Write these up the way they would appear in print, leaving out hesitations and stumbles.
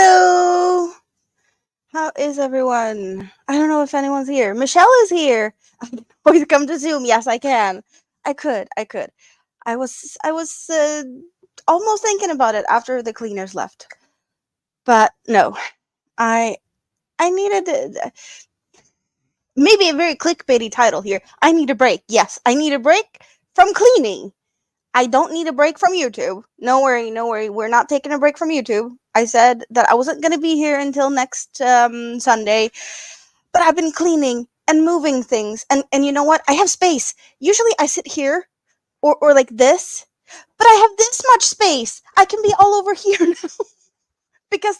Hello! How is everyone? I don't know if anyone's here. Michelle is here. I can always come to Zoom. Yes, I can. I could. I was almost thinking about it after the cleaners left. But no. I I needed maybe a very clickbaity title here. I need a break. Yes, I need a break from cleaning. I don't need a break from YouTube. No worry, no worry. We're not taking a break from YouTube. I said that I wasn't going to be here until next Sunday, but I've been cleaning and moving things. And you know what? I have space. Usually I sit here or like this, but I have this much space. I can be all over here now because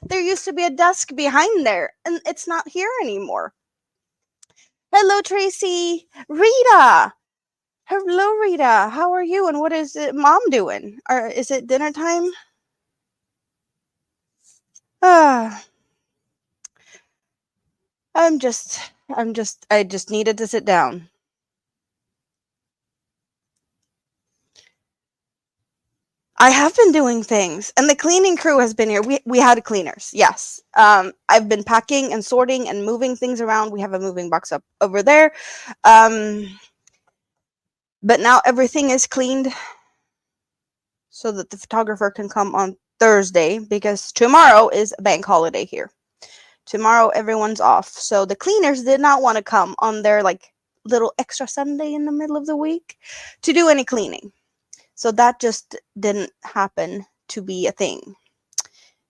there used to be a desk behind there and it's not here anymore. Hello, Tracy. Rita. Hello, Rita. How are you? And what is it, Mom doing? Or is it dinner time? Ah, I just needed to sit down. I have been doing things, and the cleaning crew has been here. We had cleaners, yes. I've been packing and sorting and moving things around. We have a moving box up over there. But now everything is cleaned so that the photographer can come on Thursday because tomorrow is a bank holiday here. Tomorrow everyone's off. So the cleaners did not want to come on their like little extra Sunday in the middle of the week to do any cleaning. So that just didn't happen to be a thing.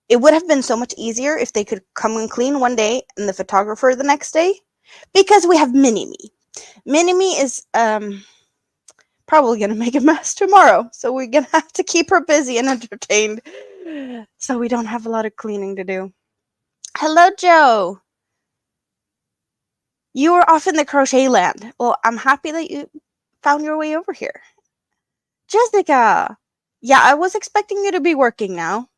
It would have been so much easier if they could come and clean one day and the photographer the next day because we have Mini-Me. Mini-Me is probably going to make a mess tomorrow. So we're going to have to keep her busy and entertained so we don't have a lot of cleaning to do. Hello, Joe. You were off in the crochet land. Well, I'm happy that you found your way over here. Jessica! Yeah, I was expecting you to be working now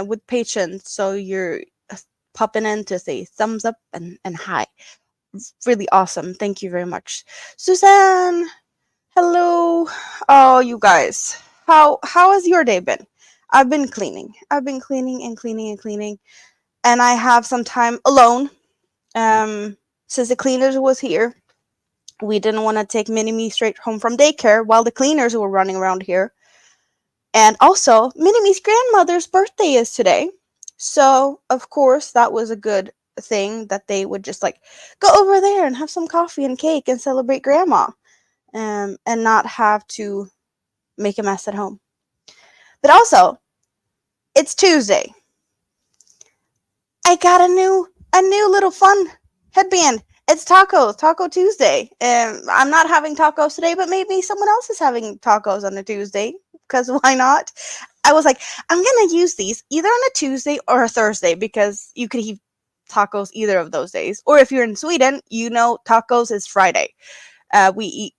with patience, so you're popping in to say thumbs up and hi. Really awesome. Thank you very much. Suzanne! Hello! Oh, you guys. How has your day been? I've been cleaning. I've been cleaning and cleaning and cleaning. And I have some time alone. Since the cleaners was here, we didn't want to take Mini-Me straight home from daycare while the cleaners were running around here. And also, Mini-Me's grandmother's birthday is today. So, of course, that was a good thing that they would just like go over there and have some coffee and cake and celebrate grandma and not have to make a mess at home. But also, it's Tuesday. I got a new little fun headband. It's Taco Tuesday. I'm not having tacos today, but maybe someone else is having tacos on a Tuesday, because why not? I was like, I'm going to use these either on a Tuesday or a Thursday, because you could eat tacos either of those days. Or if you're in Sweden, you know tacos is Friday. We eat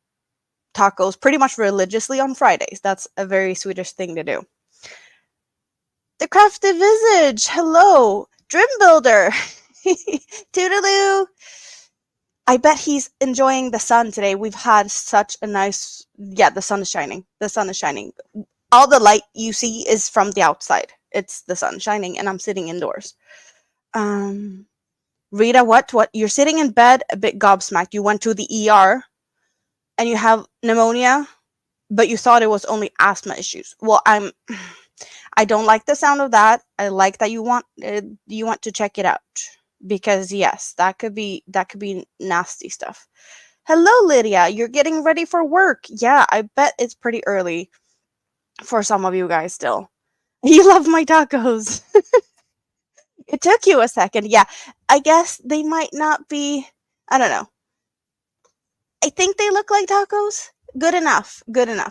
tacos pretty much religiously on Fridays. That's a very Swedish thing to do. The Crafted Visage, hello. Dream Builder. Toodaloo. I bet he's enjoying the sun today. We've had such a nice... Yeah, the sun is shining. The sun is shining. All the light you see is from the outside. It's the sun shining, and I'm sitting indoors. Rita, what? You're sitting in bed a bit gobsmacked. You went to the ER, and you have pneumonia, but you thought it was only asthma issues. Well, I don't like the sound of that. I like that you want to check it out, because yes, that could be nasty stuff. Hello, Lydia. You're getting ready for work. Yeah, I bet it's pretty early for some of you guys still. You love my tacos. It took you a second. Yeah, I guess they might not be. I don't know. I think they look like tacos. Good enough,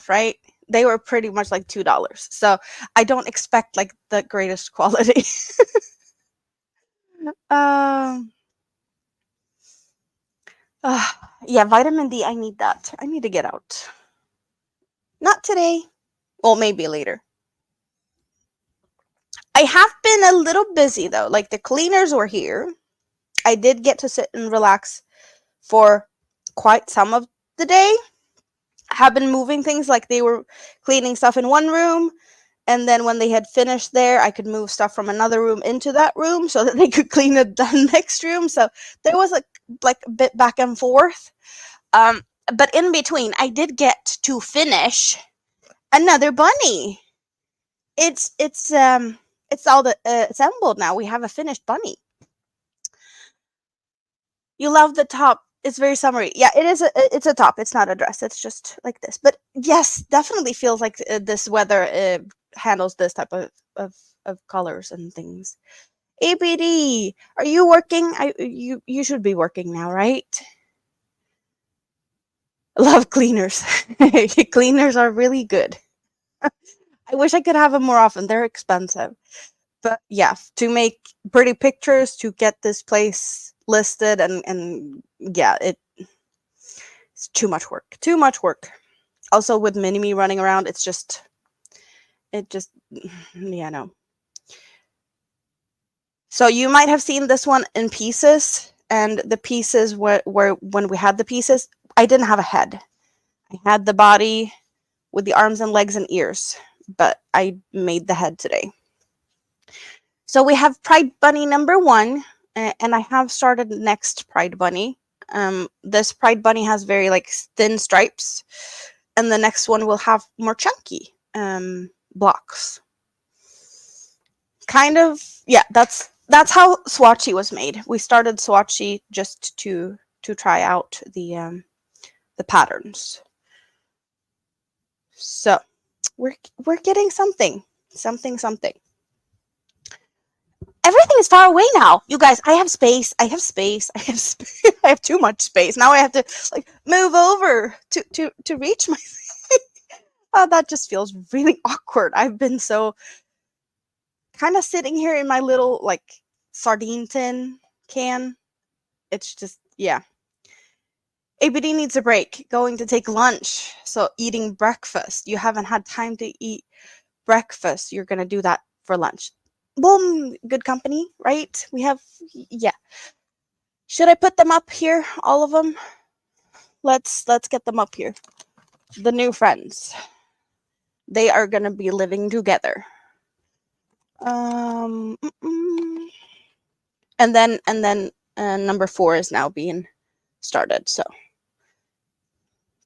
right? They were pretty much like $2. So I don't expect like the greatest quality. Yeah, vitamin D, I need that. I need to get out. Not today. Well, maybe later. I have been a little busy though. Like the cleaners were here. I did get to sit and relax for quite some of the day. I have been moving things, like they were cleaning stuff in one room And then when they had finished there, I could move stuff from another room into that room so that they could clean the next room. So there was like a bit back and forth. But in between, I did get to finish another bunny. It's all assembled now. We have a finished bunny. You love the top. It's very summery. Yeah, it's a top. It's not a dress. It's just like this. But yes, definitely feels like this weather handles this type of colors and things. ABD, are you working? You should be working now, right? Love cleaners. Cleaners are really good. I wish I could have them more often. They're expensive. But yeah, to make pretty pictures, to get this place listed, and yeah, it's too much work. Too much work. Also, with Mini-Me running around, it just yeah, no. So you might have seen this one in pieces, and the pieces were when we had the pieces, I didn't have a head. I had the body with the arms and legs and ears, but I made the head today. So we have Pride Bunny number 1, and I have started next Pride Bunny. This Pride Bunny has very like thin stripes, and the next one will have more chunky blocks. Kind of, yeah, that's how Swatchy was made. We started Swatchy just to try out the patterns. So we're getting something. Everything is far away now, you guys. I have space. I have too much space. Now I have to like move over to reach my oh, that just feels really awkward. I've been so kind of sitting here in my little like sardine tin can. It's just, yeah. ABD needs a break. Going to take lunch. So eating breakfast. You haven't had time to eat breakfast. You're going to do that for lunch. Boom, good company, right? We have, yeah. Should I put them up here, all of them? Let's get them up here. The new friends. They are going to be living together. And then number 4 is now being started. So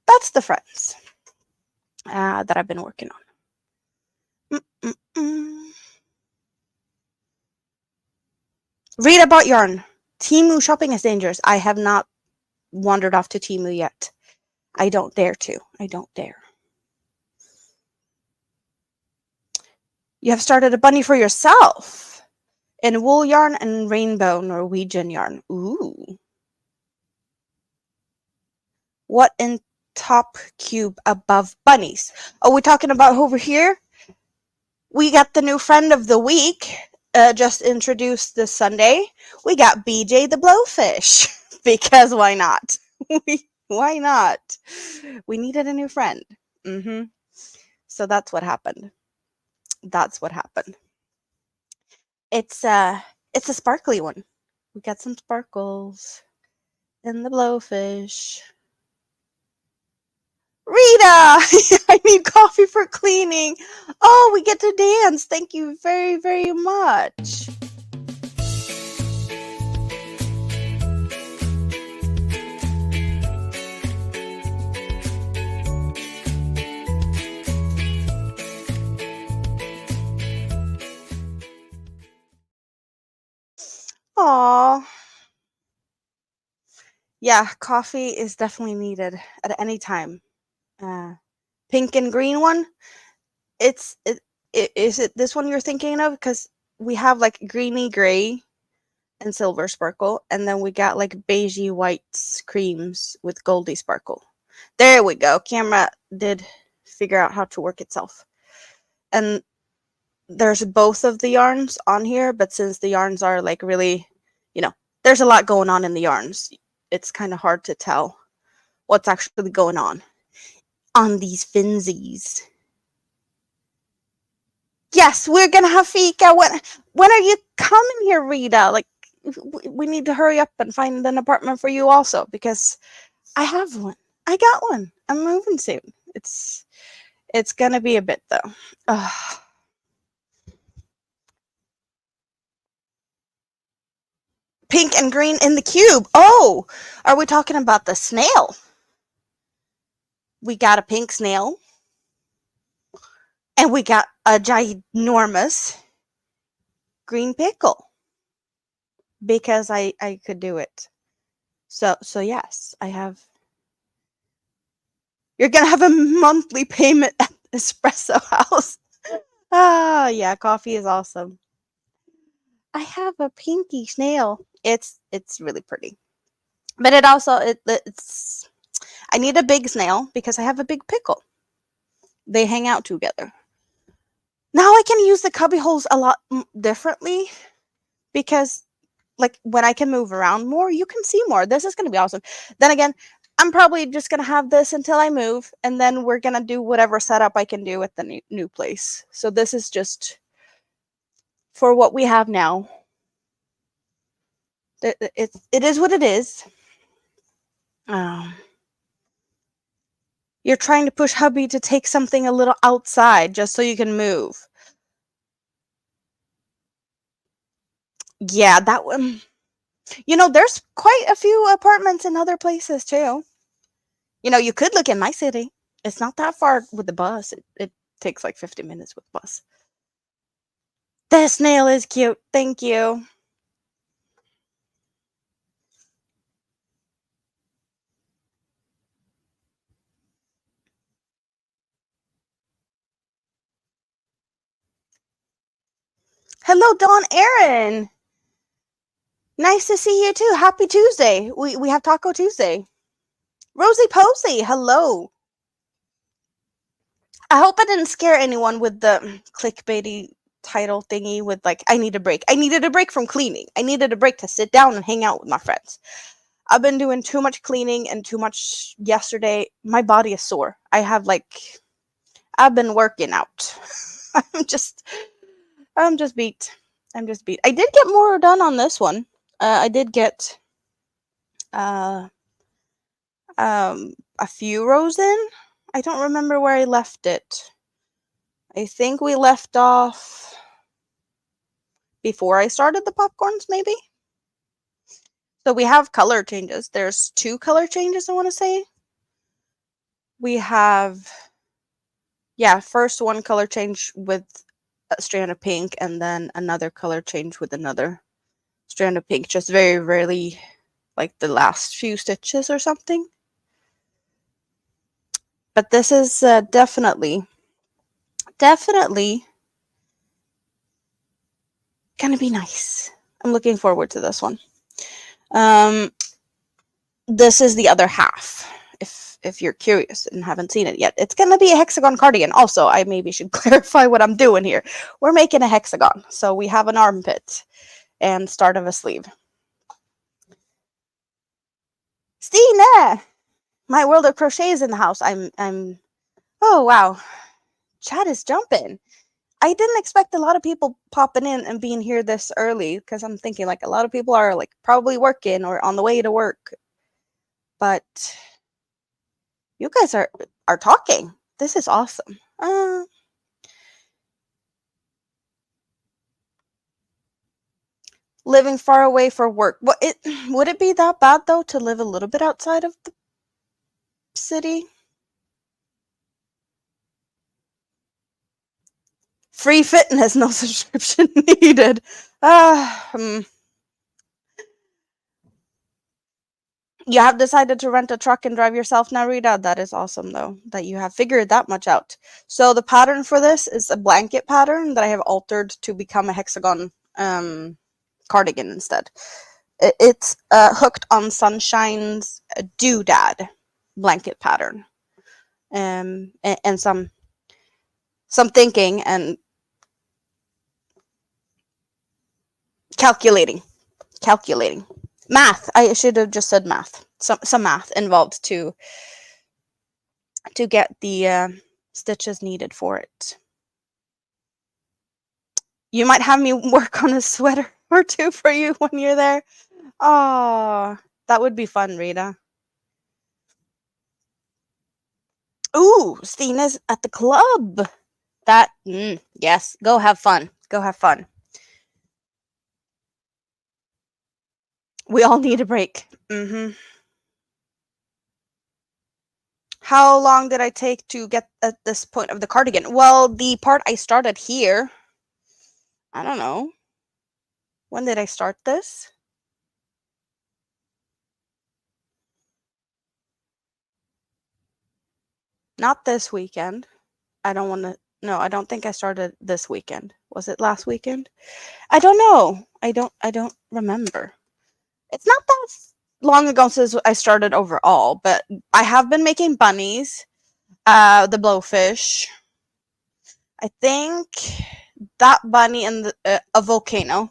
that's the friends that I've been working on. Read about yarn. Temu shopping is dangerous. I have not wandered off to Temu yet. I don't dare to. I don't dare. You have started a bunny for yourself in wool yarn and rainbow Norwegian yarn. Ooh. What in top cube above bunnies? Are we talking about over here? We got the new friend of the week. Just introduced this Sunday. We got BJ the Blowfish. Because why not? Why not? We needed a new friend. So that's what happened. It's a sparkly one. We got some sparkles in the Blowfish. Rita, I need coffee for cleaning. Oh, we get to dance. Thank you very, very much. Aww. Yeah, coffee is definitely needed at any time. Pink and green one. Is it this one you're thinking of? Because we have like greeny gray and silver sparkle, and then we got like beigey whites creams with goldy sparkle. There we go. Camera did figure out how to work itself. And there's both of the yarns on here, but since the yarns are like really, there's a lot going on in the yarns. It's kind of hard to tell what's actually going on these finsies. Yes, we're gonna have fika. When are you coming here, Rita? Like, we need to hurry up and find an apartment for you also, because I have one. I got one. I'm moving soon. It's gonna be a bit though. Pink and green in the cube. Oh, are we talking about the snail? We got a pink snail. And we got a ginormous green pickle. Because I could do it. So yes, I have. You're gonna have a monthly payment at Espresso House. Ah, yeah, coffee is awesome. I have a pinky snail. It's really pretty, but it's. I need a big snail because I have a big pickle. They hang out together. Now I can use the cubby holes a lot differently because, like, when I can move around more, you can see more. This is gonna be awesome. Then again, I'm probably just gonna have this until I move, and then we're gonna do whatever setup I can do at the new place. So this is just for what we have now. It is what it is. Um, you're trying to push hubby to take something a little outside just so you can move. Yeah, that one. There's quite a few apartments in other places too. You could look in my city. It's not that far with the bus. It takes like 50 minutes with the bus. The snail is cute. Thank you. Hello, Dawn Aaron. Nice to see you too. Happy Tuesday. We have Taco Tuesday. Rosie Posey, hello. I hope I didn't scare anyone with the clickbaity title thingy with like, I need a break. I needed a break from cleaning. I needed a break to sit down and hang out with my friends. I've been doing too much cleaning and too much yesterday. My body is sore. I've been working out. I'm just I'm just beat. I'm just beat. I did get more done on this one. I did get uh a few rows in. I don't remember where I left it. I think we left off before I started the popcorns, maybe. So we have color changes. There's 2 color changes, I want to say. We have, yeah, first one color change with a strand of pink, and then another color change with another strand of pink. Just very rarely, like the last few stitches or something. But this is definitely gonna be nice. I'm looking forward to this one. This is the other half. If you're curious and haven't seen it yet, it's gonna be a hexagon cardigan. Also, I maybe should clarify what I'm doing here. We're making a hexagon, so we have an armpit and start of a sleeve. Stina, my world of crochet is in the house. I'm. Oh wow, chat is jumping. I didn't expect a lot of people popping in and being here this early because I'm thinking like a lot of people are like probably working or on the way to work. But you guys are talking. This is awesome. Living far away for work. Would it be that bad though to live a little bit outside of the city? Free fitness, no subscription needed. You have decided to rent a truck and drive yourself now, Rita. That is awesome, though, that you have figured that much out. So the pattern for this is a blanket pattern that I have altered to become a hexagon cardigan instead. It's hooked on Sunshine's doodad blanket pattern, and some thinking and calculating math. I should have just said math. Some math involved to get the stitches needed for it. You might have me work on a sweater or two for you when you're there. Oh, that would be fun, Rita. Ooh, Stina's at the club. Yes, go have fun. Go have fun. We all need a break. How long did I take to get at this point of the cardigan? Well, the part I started here, I don't know. When did I start this? Not this weekend. I don't want to. No, I don't think I started this weekend. Was it last weekend? I don't know. I don't remember. It's not that long ago since I started overall, but I have been making bunnies, the blowfish. I think that bunny and a volcano.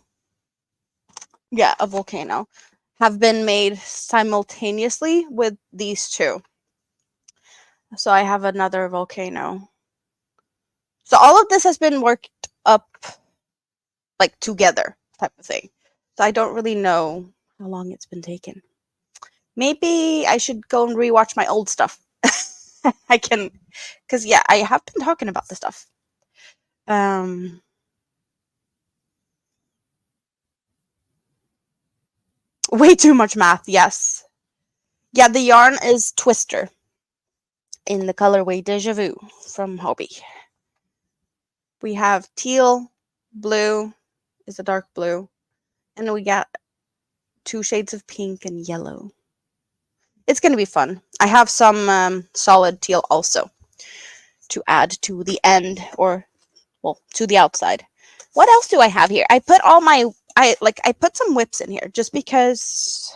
Yeah, a volcano have been made simultaneously with these two. So I have another volcano. So all of this has been worked up like together type of thing. So I don't really know how long it's been taken. Maybe I should go and rewatch my old stuff. I can, because yeah, I have been talking about this stuff. Way too much math. Yes. Yeah, the yarn is Twister in the colorway Deja Vu from Hobby. We have teal, blue is a dark blue, and then we got 2 shades of pink and yellow. It's going to be fun. I have some solid teal also to add to the end, or well, to the outside. What else do I have here? I put all my I put some whips in here just because.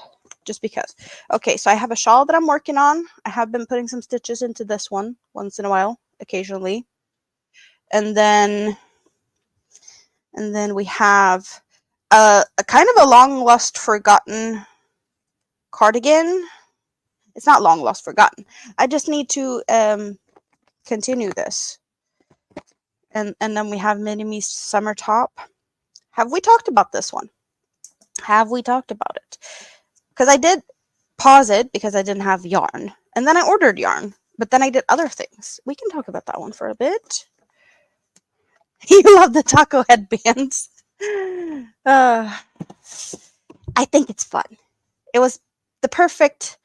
Okay, so I have a shawl that I'm working on. I have been putting some stitches into this one once in a while, occasionally. And then we have a kind of a long lost forgotten cardigan. It's not long lost forgotten. I just need to continue this. And then we have Mini Me Summer Top. Have we talked about this one? Have we talked about it? Because I did pause it because I didn't have yarn. And then I ordered yarn. But then I did other things. We can talk about that one for a bit. You love the taco headbands. I think it's fun. It was the perfect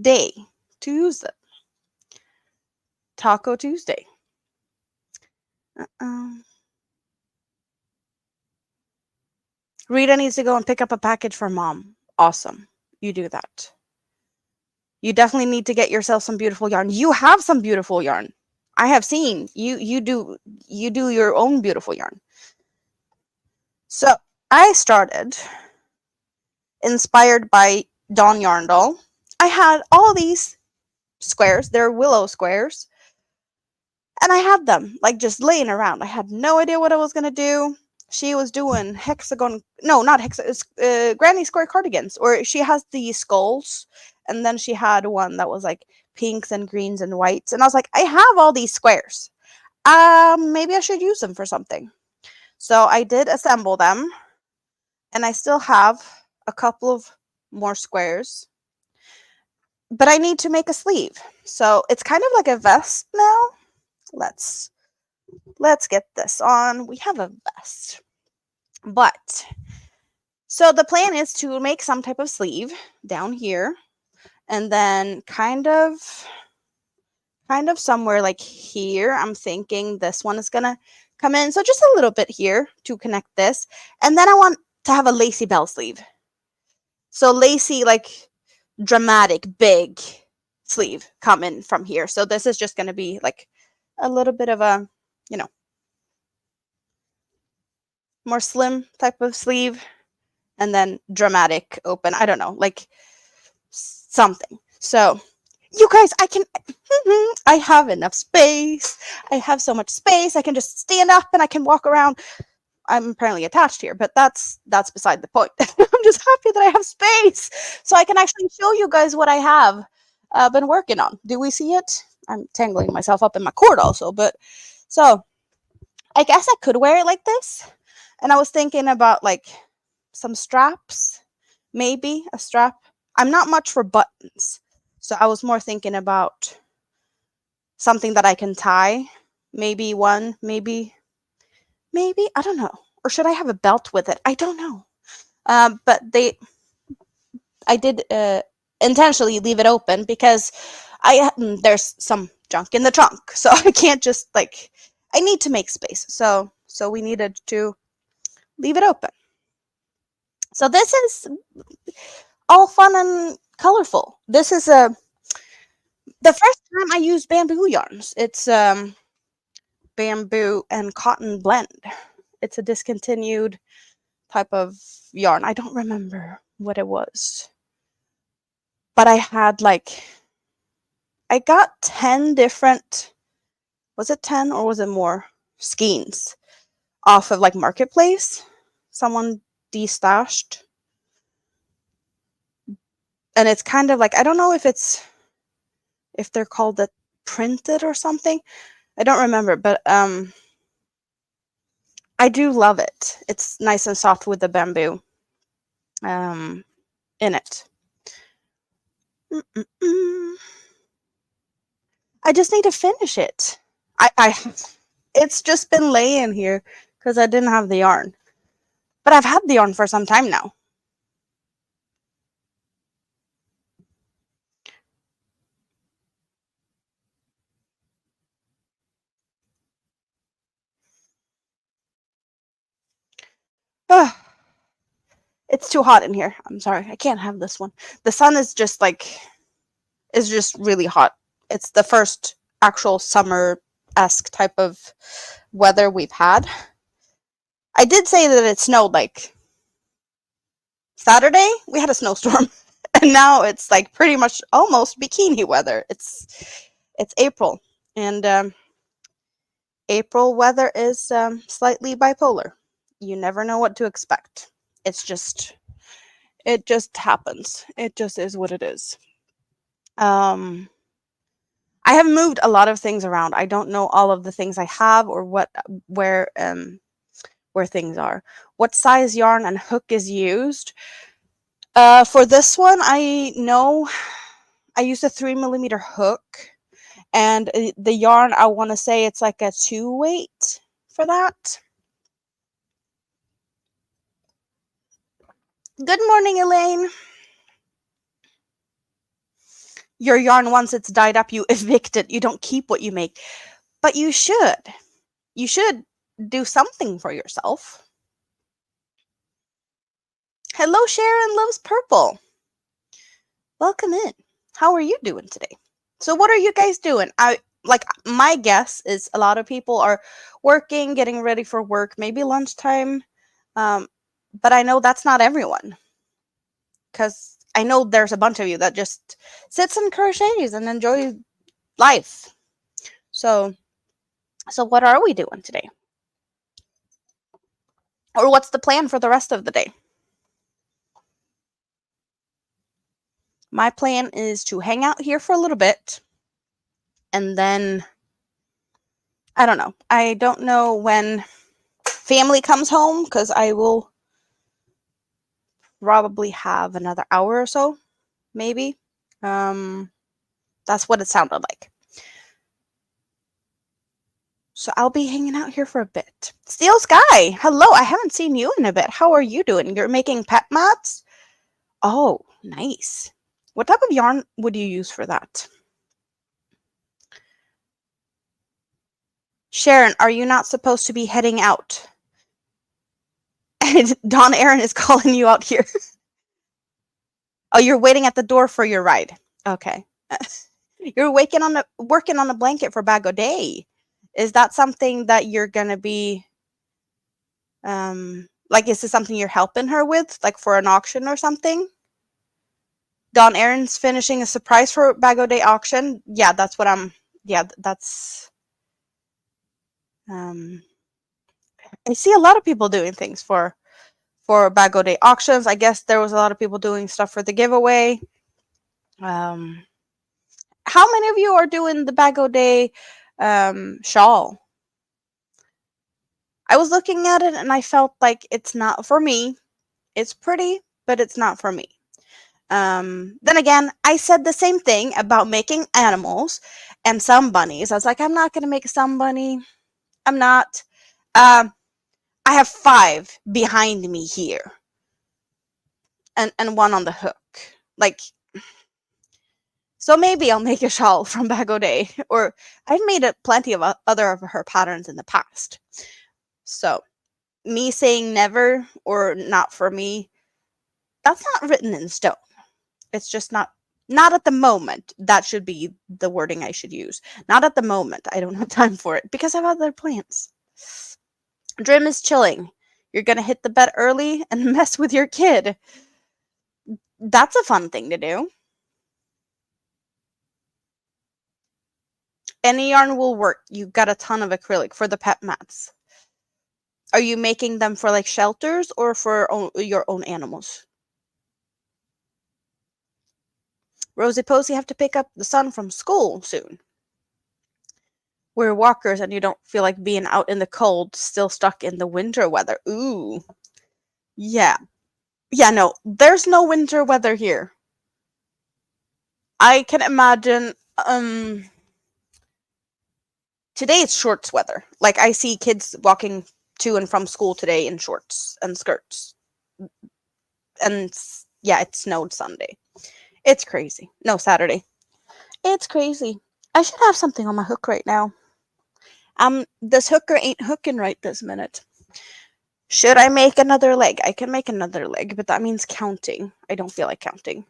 day to use it. Taco Tuesday. Rita needs to go and pick up a package for mom. Awesome. You do that. You definitely need to get yourself some beautiful yarn. You have some beautiful yarn. I have seen you do your own beautiful yarn. So I started inspired by Dawn Yarndall. I had all these squares. They're willow squares. And I had them like just laying around. I had no idea what I was gonna do. She was doing granny square cardigans, or she has the skulls, and then she had one that was like pinks and greens and whites, and I was like, I have all these squares. Maybe I should use them for something. So I did assemble them, and I still have a couple of more squares, but I need to make a sleeve. So it's kind of like a vest now. Let's get this on. We have a vest. But so the plan is to make some type of sleeve down here, and then kind of somewhere like here, I'm thinking this one is gonna come in. So just a little bit here to connect this. And then I want to have a lacy bell sleeve. So lacy, like dramatic, big sleeve coming from here. So this is just gonna be like a little bit of a, more slim type of sleeve, and then dramatic open. I don't know, like something. So you guys, I have enough space. I have so much space. I can just stand up and I can walk around. I'm apparently attached here, but that's beside the point. I'm just happy that I have space so I can actually show you guys what I have been working on. Do we see it? I'm tangling myself up in my cord also, but so I guess I could wear it like this. And I was thinking about like some straps, maybe a strap. I'm not much for buttons, so I was more thinking about something that I can tie. Maybe one, maybe I don't know. Or should I have a belt with it? I don't know. But I did intentionally leave it open because there's some junk in the trunk, so I can't just like, I need to make space. So we needed to leave it open. So this is all fun and colorful. This is the first time I use bamboo yarns. It's bamboo and cotton blend. It's a discontinued type of yarn. I don't remember what it was, but I got 10 different, was it 10 or was it more, skeins off of like Marketplace. Someone destashed. And it's kind of like, I don't know if they're called it printed or something. I don't remember, but I do love it. It's nice and soft with the bamboo in it. I just need to finish it. I it's just been laying here because I didn't have the yarn. But I've had the yarn for some time now. Ugh. It's too hot in here. I'm sorry. I can't have this one. The sun is just really hot. It's the first actual summer-esque type of weather we've had. I did say that it snowed like Saturday. We had a snowstorm. And now it's like pretty much almost bikini weather. It's April, and April weather is slightly bipolar. You never know what to expect. It just happens. It just is what it is. I have moved a lot of things around. I don't know all of the things I have or where things are. What size yarn and hook is used? For this one, I know I used a 3mm hook, and the yarn, I want to say it's like a 2 weight for that. Good morning, Elaine. Your yarn, once it's dyed up, you evict it. You don't keep what you make. But you should. You should do something for yourself. Hello, Sharon Loves Purple. Welcome in. How are you doing today? So what are you guys doing? My guess is a lot of people are working, getting ready for work, maybe lunchtime. But I know that's not everyone. Because I know there's a bunch of you that just sits and crochets and enjoy life. So what are we doing today? Or what's the plan for the rest of the day? My plan is to hang out here for a little bit, and then I don't know. I don't know when family comes home, because I will probably have another hour or so, maybe. That's what it sounded like. So I'll be hanging out here for a bit. Steel Sky, hello. I haven't seen you in a bit. How are you doing? You're making pet mats? Oh, nice. What type of yarn would you use for that? Sharon, are you not supposed to be heading out? Don Aaron is calling you out here. Oh, you're waiting at the door for your ride. Okay. You're working on a blanket for Bag O' Day. Is that something that you're gonna be like, is this something you're helping her with, like for an auction or something? Don Aaron's finishing a surprise for Bag O' Day auction. Yeah, that's what that's I see a lot of people doing things for Bag O' Day auctions. I guess there was a lot of people doing stuff for the giveaway. How many of you are doing the Bag O' Day shawl? I was looking at it and I felt like it's not for me. It's pretty, but it's not for me. Then again, I said the same thing about making animals and some bunnies. I was like, I'm not going to make a sun bunny. I'm not. I have 5 behind me here. and one on the hook. Like, so maybe I'll make a shawl from Bag O Day, or I've made plenty of other of her patterns in the past. So me saying never or not for me, that's not written in stone. It's just not at the moment. That should be the wording I should use. Not at the moment. I don't have time for it because I have other plans. Dream is chilling. You're gonna hit the bed early and mess with your kid. That's a fun thing to do. Any yarn will work. You got a ton of acrylic for the pet mats. Are you making them for like shelters or for your own animals? Rosie Posey have to pick up the son from school soon. We're walkers and you don't feel like being out in the cold, still stuck in the winter weather. Ooh. Yeah. Yeah, no, there's no winter weather here. I can imagine today it's shorts weather. Like I see kids walking to and from school today in shorts and skirts. And yeah, it snowed Sunday. It's crazy. No, Saturday. It's crazy. I should have something on my hook right now. This hooker ain't hooking right this minute. Should I make another leg? I can make another leg, but that means counting. I don't feel like counting.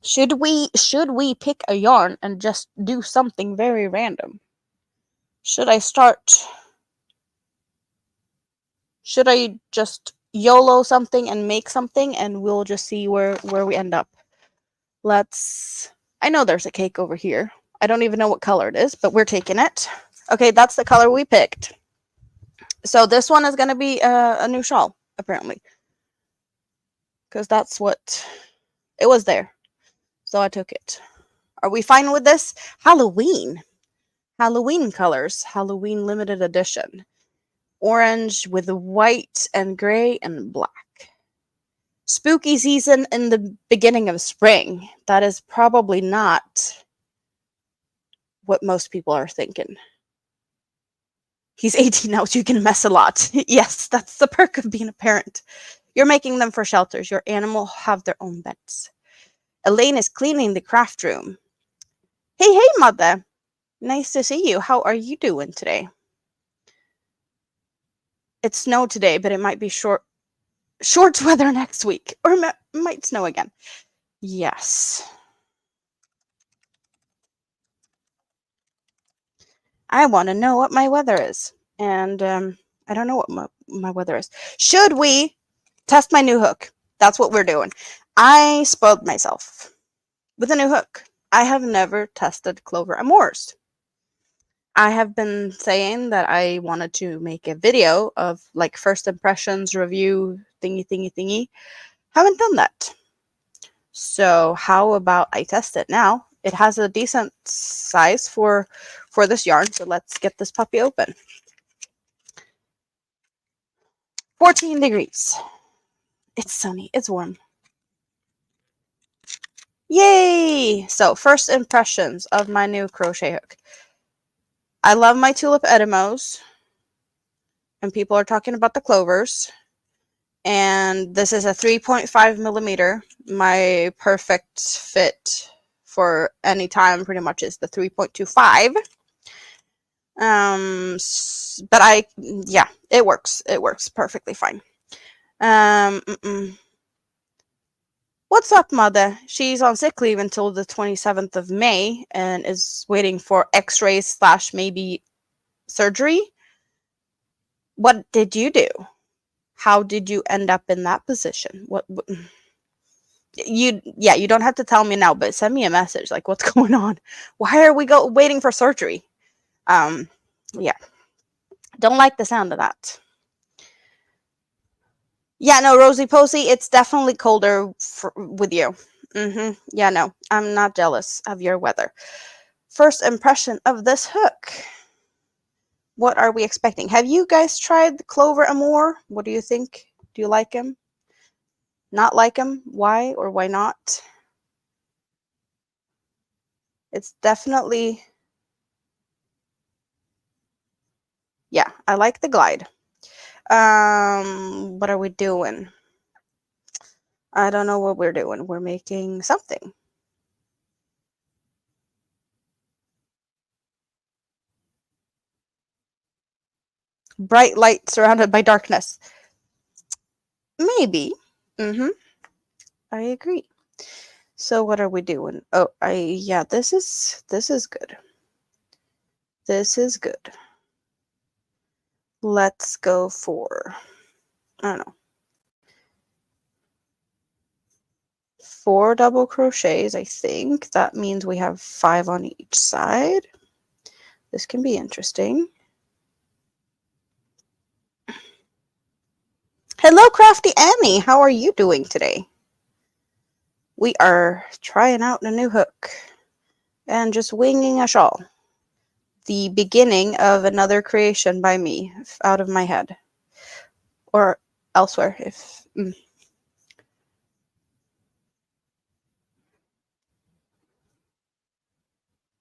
Should we pick a yarn and just do something very random? Should I just YOLO something and make something and we'll just see where we end up? I know there's a cake over here. I don't even know what color it is, but we're taking it. Okay, that's the color we picked. So this one is going to be a new shawl, apparently. Because that's what it was there. So I took it. Are we fine with this? Halloween. Halloween colors. Halloween limited edition. Orange with white and gray and black. Spooky season in the beginning of spring. That is probably not what most people are thinking. He's 18 now, so you can mess a lot. Yes, that's the perk of being a parent. You're making them for shelters. Your animal have their own beds. Elaine is cleaning the craft room. Hey, mother. Nice to see you. How are you doing today? It snowed today, but it might be shorts weather next week. Or might snow again. Yes. I want to know what my weather is. And I don't know what my weather is. Should we test my new hook? That's what we're doing. I spoiled myself with a new hook. I have never tested Clover Amours. I have been saying that I wanted to make a video of like first impressions review thingy. Haven't done that. So how about I test it now? It has a decent size for this yarn, so let's get this puppy open. 14 degrees. It's sunny. It's warm. Yay! So first impressions of my new crochet hook. I love my tulip edemos, and people are talking about the clovers. And this is a 3.5 millimeter. My perfect fit for any time pretty much is the 3.25. But yeah, it works. It works perfectly fine. What's up, mother? She's on sick leave until the 27th of May and is waiting for x-rays / maybe surgery. What did you do? How did you end up in that position? What you don't have to tell me now, but send me a message. Like, what's going on? Why are we waiting for surgery? Yeah. Don't like the sound of that. Yeah, no, Rosie Posey, it's definitely colder with you. Yeah, no, I'm not jealous of your weather. First impression of this hook. What are we expecting? Have you guys tried the Clover Amour? What do you think? Do you like him? Not like him? Why or why not? It's definitely... Yeah, I like the glide. What are we doing? I don't know what we're doing. We're making something. Bright light surrounded by darkness. Maybe. Mm-hmm. I agree. So what are we doing? Oh, yeah, this is good. This is good. Let's go for, I don't know, 4 double crochets, I think. That means we have 5 on each side. This can be interesting. Hello, Crafty Annie. How are you doing today? We are trying out a new hook and just winging a shawl. The beginning of another creation by me out of my head or elsewhere if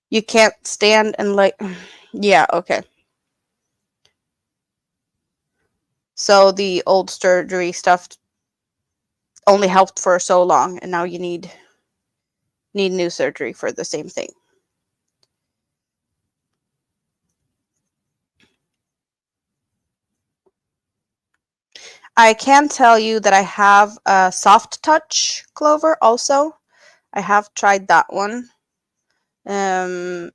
you can't stand and like yeah, okay. So the old surgery stuff only helped for so long and now you need new surgery for the same thing. I can tell you that I have a soft touch clover also. I have tried that one. Um,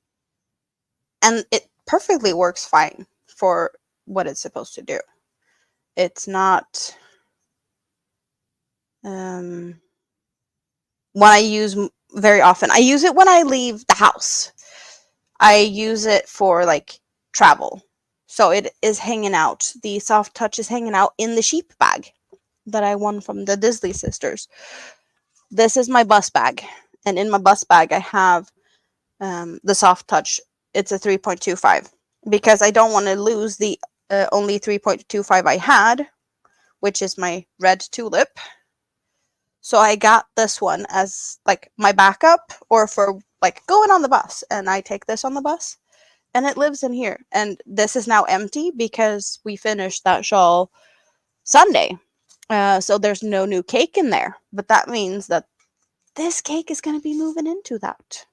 and it perfectly works fine for what it's supposed to do. It's not um, one I use very often. I use it when I leave the house. I use it for like travel. So it is hanging out. The soft touch is hanging out in the sheep bag that I won from the Disley sisters. This is my bus bag. And in my bus bag, I have the soft touch. It's a 3.25 because I don't want to lose the only 3.25 I had, which is my red tulip. So I got this one as like my backup or for like going on the bus. And I take this on the bus and it lives in here. And this is now empty because we finished that shawl Sunday. So there's no new cake in there. But that means that this cake is going to be moving into that.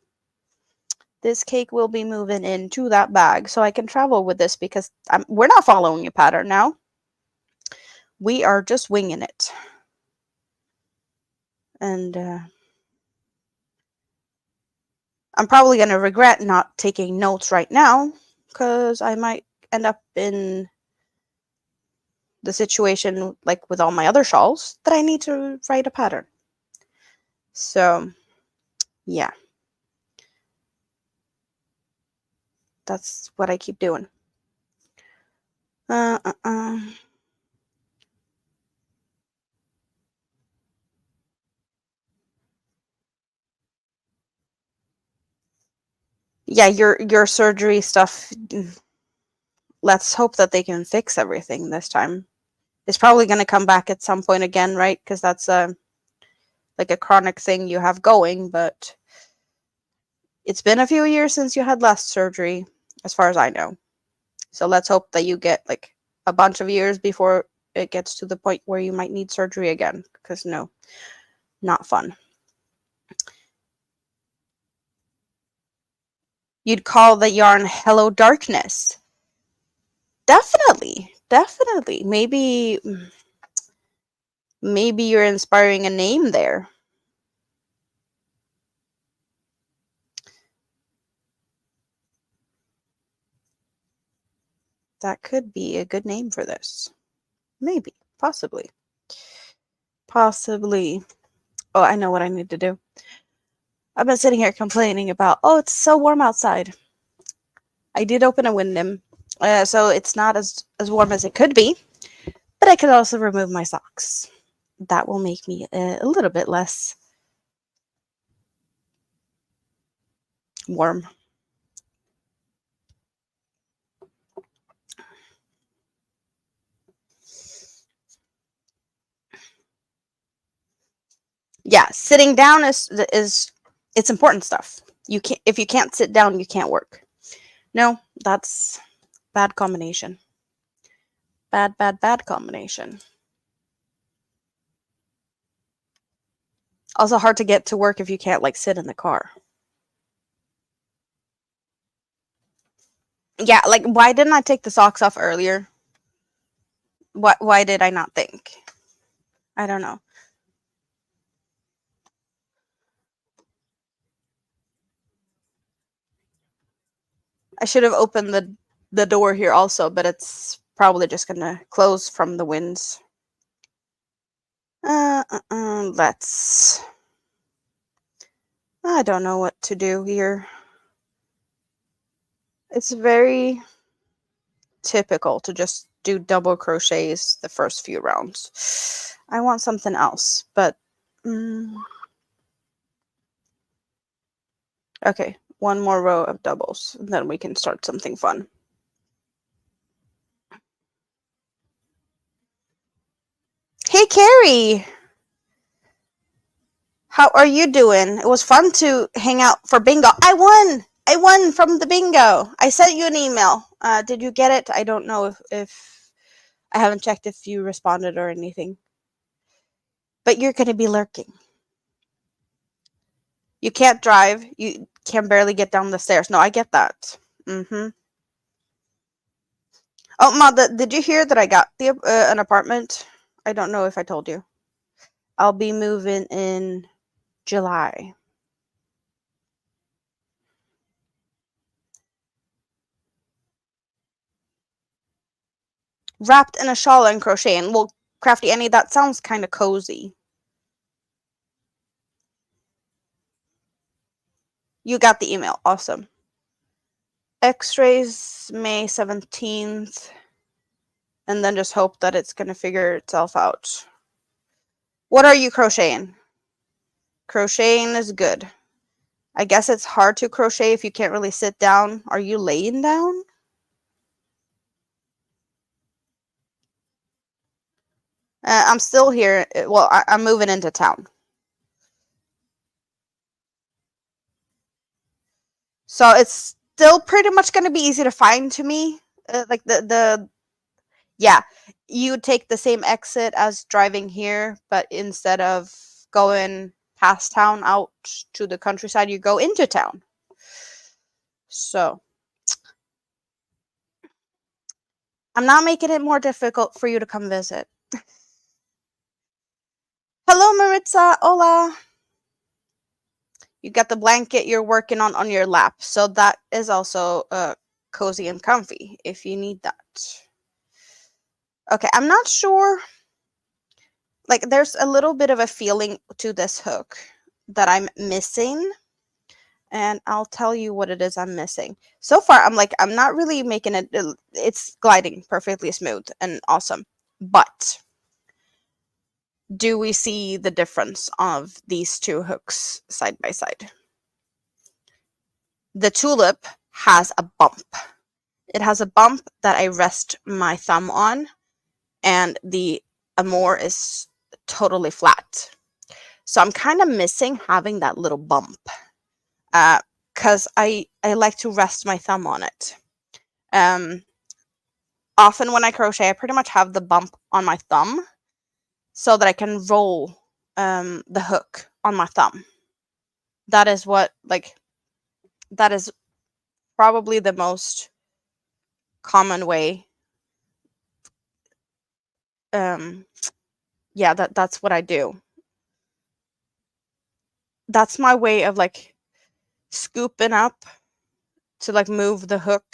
This cake will be moving into that bag so I can travel with this because we're not following a pattern now. We are just winging it. And I'm probably going to regret not taking notes right now because I might end up in the situation like with all my other shawls that I need to write a pattern. So, yeah. That's what I keep doing. Uh, uh, uh. Yeah, your surgery stuff. Let's hope that they can fix everything this time. It's probably going to come back at some point again, right? Because that's like a chronic thing you have going. But it's been a few years since you had last surgery, as far as I know. So let's hope that you get like a bunch of years before it gets to the point where you might need surgery again. Because no, not fun. You'd call the yarn Hello Darkness. Definitely. Definitely. Maybe you're inspiring a name there. That could be a good name for this. Maybe. Possibly. Possibly. Oh, I know what I need to do. I've been sitting here complaining about, oh, it's so warm outside. I did open a window, so it's not as warm as it could be, but I could also remove my socks. That will make me a little bit less warm. Yeah, sitting down is it's important stuff. You can't if you can't sit down, you can't work. No, that's bad combination. Bad combination. Also hard to get to work if you can't like sit in the car. Yeah, like why didn't I take the socks off earlier? Why did I not think? I don't know. I should have opened the door here also, but it's probably just gonna close from the winds. Let's. I don't know what to do here. It's very typical to just do double crochets the first few rounds. I want something else, but okay, one more row of doubles, and then we can start something fun. Hey, Carrie, how are you doing? It was fun to hang out for bingo. I won. I won from the bingo. I sent you an email. Did you get it? I don't know if I haven't checked if you responded or anything. But you're going to be lurking. You can't drive. You can barely get down the stairs. No, I get that. Mm-hmm. Oh, Ma, did you hear that I got an apartment? I don't know if I told you. I'll be moving in July. Wrapped in a shawl and crocheting. Well, Crafty Annie, that sounds kind of cozy. You got the email. Awesome. X-rays May 17th. And then just hope that it's going to figure itself out. What are you crocheting? Crocheting is good. I guess it's hard to crochet if you can't really sit down. Are you laying down? I'm still here. Well, I'm moving into town. So it's still pretty much going to be easy to find to me. Like yeah, you would take the same exit as driving here, but instead of going past town out to the countryside, you go into town. So I'm not making it more difficult for you to come visit. Hello, Maritza. Hola. You got the blanket you're working on your lap, so that is also cozy and comfy if you need that. Okay, I'm not sure. Like, there's a little bit of a feeling to this hook that I'm missing, and I'll tell you what it is I'm missing. So far, I'm not really making it. It's gliding perfectly smooth and awesome, but do we see the difference of these two hooks side by side? The tulip has a bump. It has a bump that I rest my thumb on, and the Amour is totally flat. So I'm kind of missing having that little bump because I like to rest my thumb on it. Um, Often when I crochet, I pretty much have the bump on my thumb so that I can roll the hook on my thumb. That is that is probably the most common way. Um, yeah, that's what I do. That's my way of like scooping up to like move the hook.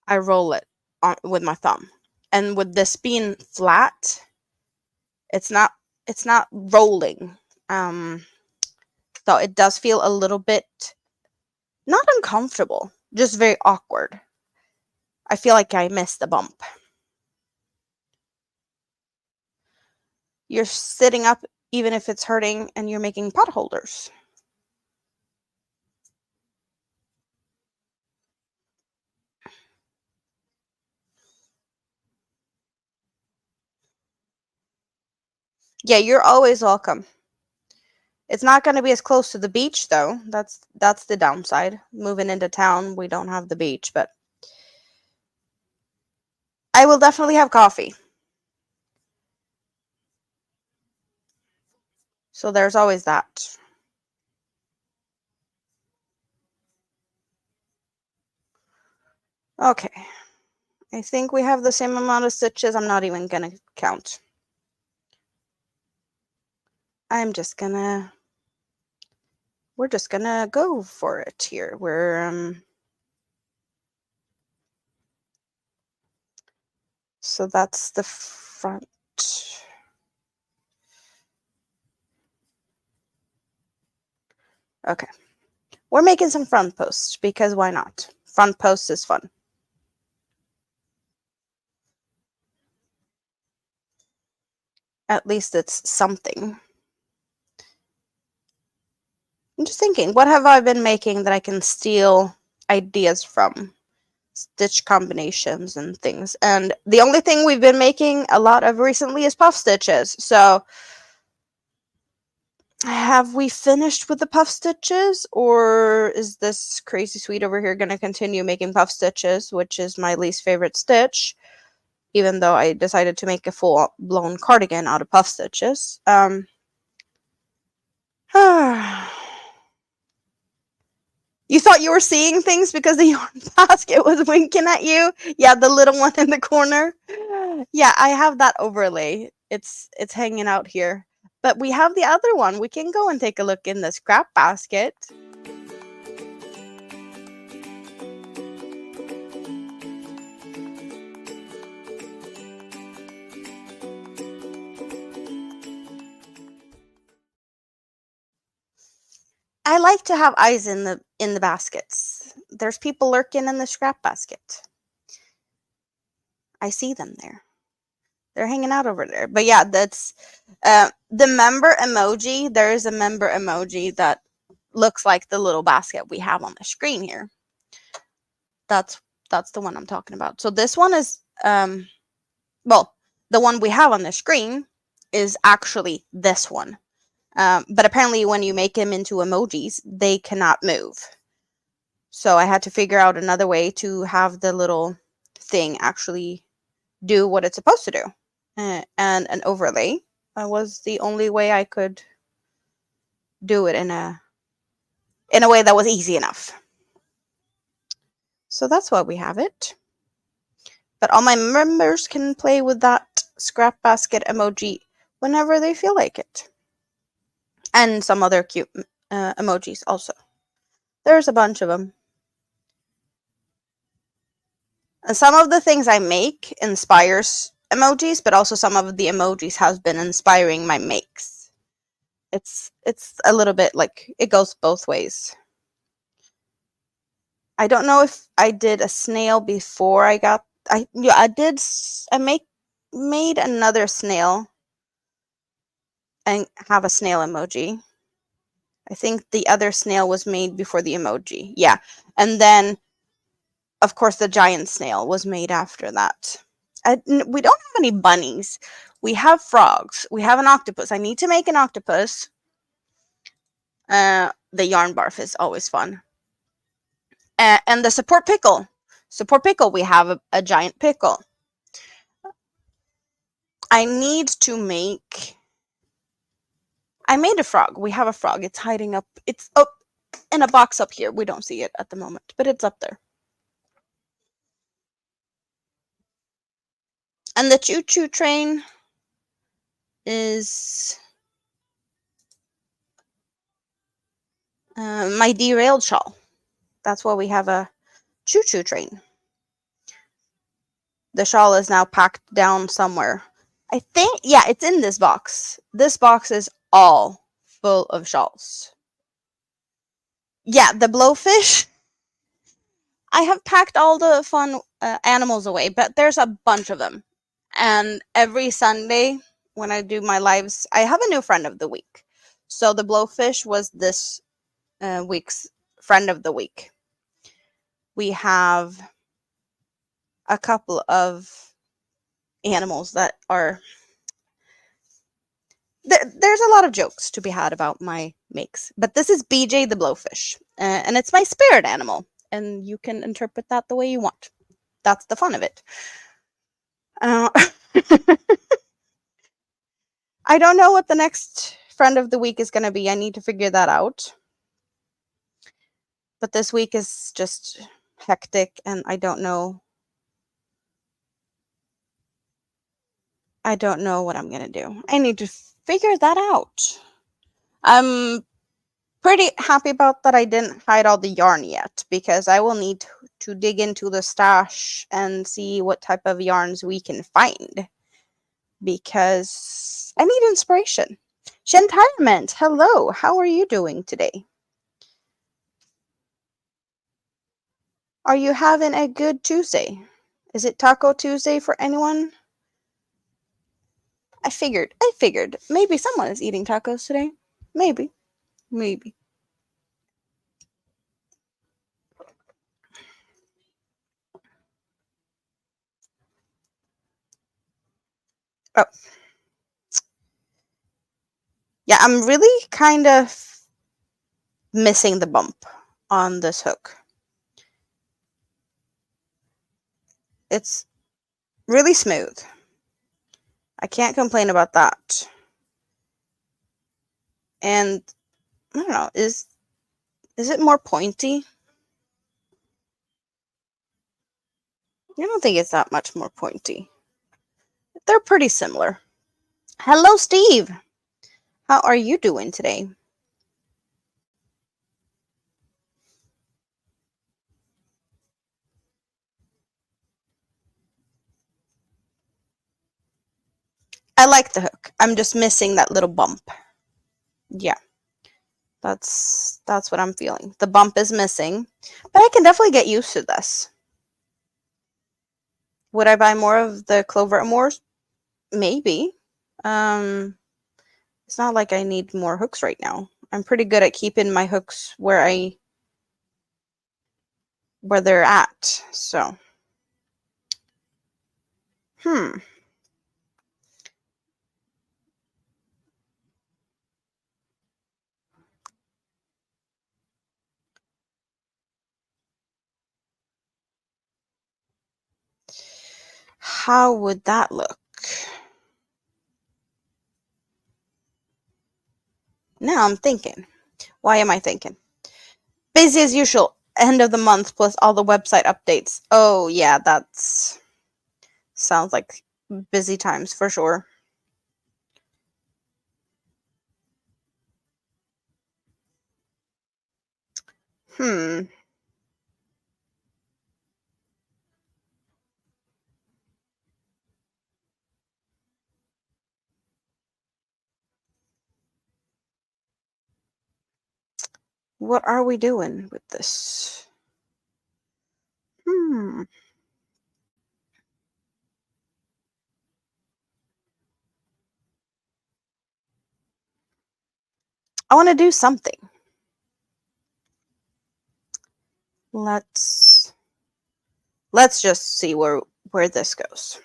I roll it on with my thumb. And with this being flat, it's not rolling. So it does feel a little bit not uncomfortable, just very awkward. I feel like I missed the bump. You're sitting up even if it's hurting and you're making pot holders. Yeah, you're always welcome. It's not going to be as close to the beach though. That's the downside. Moving into town, we don't have the beach, but I will definitely have coffee. So there's always that. Okay. I think we have the same amount of stitches. I'm not even gonna count. We're just gonna go for it here. So that's the front. Okay. We're making some front posts because why not? Front posts is fun. At least it's something. I'm just thinking, what have I been making that I can steal ideas from? Stitch combinations and things. And the only thing we've been making a lot of recently is puff stitches. So have we finished with the puff stitches, or is this crazy sweet over here going to continue making puff stitches, which is my least favorite stitch, even though I decided to make a full-blown cardigan out of puff stitches. You thought you were seeing things because the yarn basket was winking at you? Yeah, the little one in the corner. Yeah, I have that overlay. It's hanging out here. But we have the other one. We can go and take a look in the scrap basket. I like to have eyes in the baskets. There's people lurking in the scrap basket. I see them there. They're hanging out over there. But yeah, that's the member emoji. There is a member emoji that looks like the little basket we have on the screen here. That's the one I'm talking about. So this one is well, the one we have on the screen is actually this one. But apparently when you make them into emojis, they cannot move. So I had to figure out another way to have the little thing actually do what it's supposed to do. And an overlay was the only way I could do it in a way that was easy enough. So that's why we have it. But all my members can play with that scrap basket emoji whenever they feel like it. And some other cute emojis also. There's a bunch of them. And some of the things I make inspires emojis, but also some of the emojis have been inspiring my makes. It's a little bit like it goes both ways. I don't know if I did a snail before I made another snail and have a snail emoji. I think the other snail was made before the emoji. Yeah. And then of course the giant snail was made after that. We don't have any bunnies. We have frogs. We have an octopus. I need to make an octopus. The yarn barf is always fun. And the support pickle. Support pickle, we have a giant pickle. I need to make... I made a frog. We have a frog. It's hiding up. It's up in a box up here. We don't see it at the moment, but it's up there. And the choo-choo train is my derailed shawl. That's why we have a choo-choo train. The shawl is now packed down somewhere. I think, yeah, it's in this box. This box is all full of shawls. Yeah, the blowfish. I have packed all the fun animals away, but there's a bunch of them. And every Sunday when I do my lives, I have a new friend of the week. So the blowfish was this week's friend of the week. We have a couple of animals that are... There's a lot of jokes to be had about my makes, but this is BJ the blowfish, and it's my spirit animal, and you can interpret that the way you want. That's the fun of it. I don't know what the next friend of the week is going to be. I need to figure that out. But this week is just hectic and I don't know. I don't know what I'm going to do. I need to figure that out. I'm pretty happy about that I didn't hide all the yarn yet because I will need to dig into the stash and see what type of yarns we can find because I need inspiration. Shentirement, hello. How are you doing today? Are you having a good Tuesday? Is it Taco Tuesday for anyone? I figured. Maybe someone is eating tacos today. Maybe. Maybe. Oh. Yeah, I'm really kind of missing the bump on this hook. It's really smooth. I can't complain about that. And I don't know, is it more pointy? I don't think it's that much more pointy. They're pretty similar. Hello, Steve. How are you doing today? I like the hook. I'm just missing that little bump. Yeah. That's what I'm feeling. The bump is missing, but I can definitely get used to this. Would I buy more of the Clover Amours? Maybe. Um, it's not like I need more hooks right now. I'm pretty good at keeping my hooks where they're at. So, hmm. How would that look? Now I'm thinking. Why am I thinking? Busy as usual. End of the month plus all the website updates. Oh yeah, that's sounds like busy times for sure. Hmm. What are we doing with this? Hmm. I want to do something. Let's just see where this goes.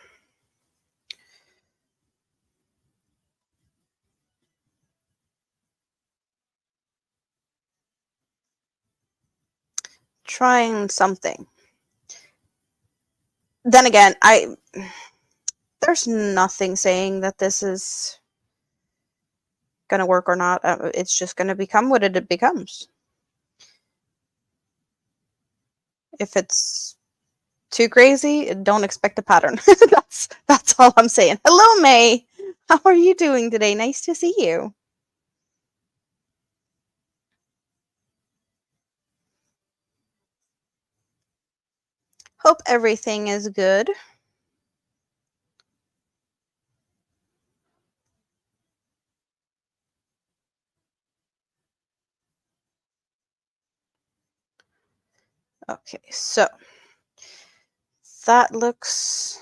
Trying something. Then again, there's nothing saying that this is gonna work or not. It's just gonna become what it becomes. If it's too crazy, don't expect a pattern. That's all I'm saying. Hello, May. How are you doing today? Nice to see you. Hope everything is good. Okay, so that looks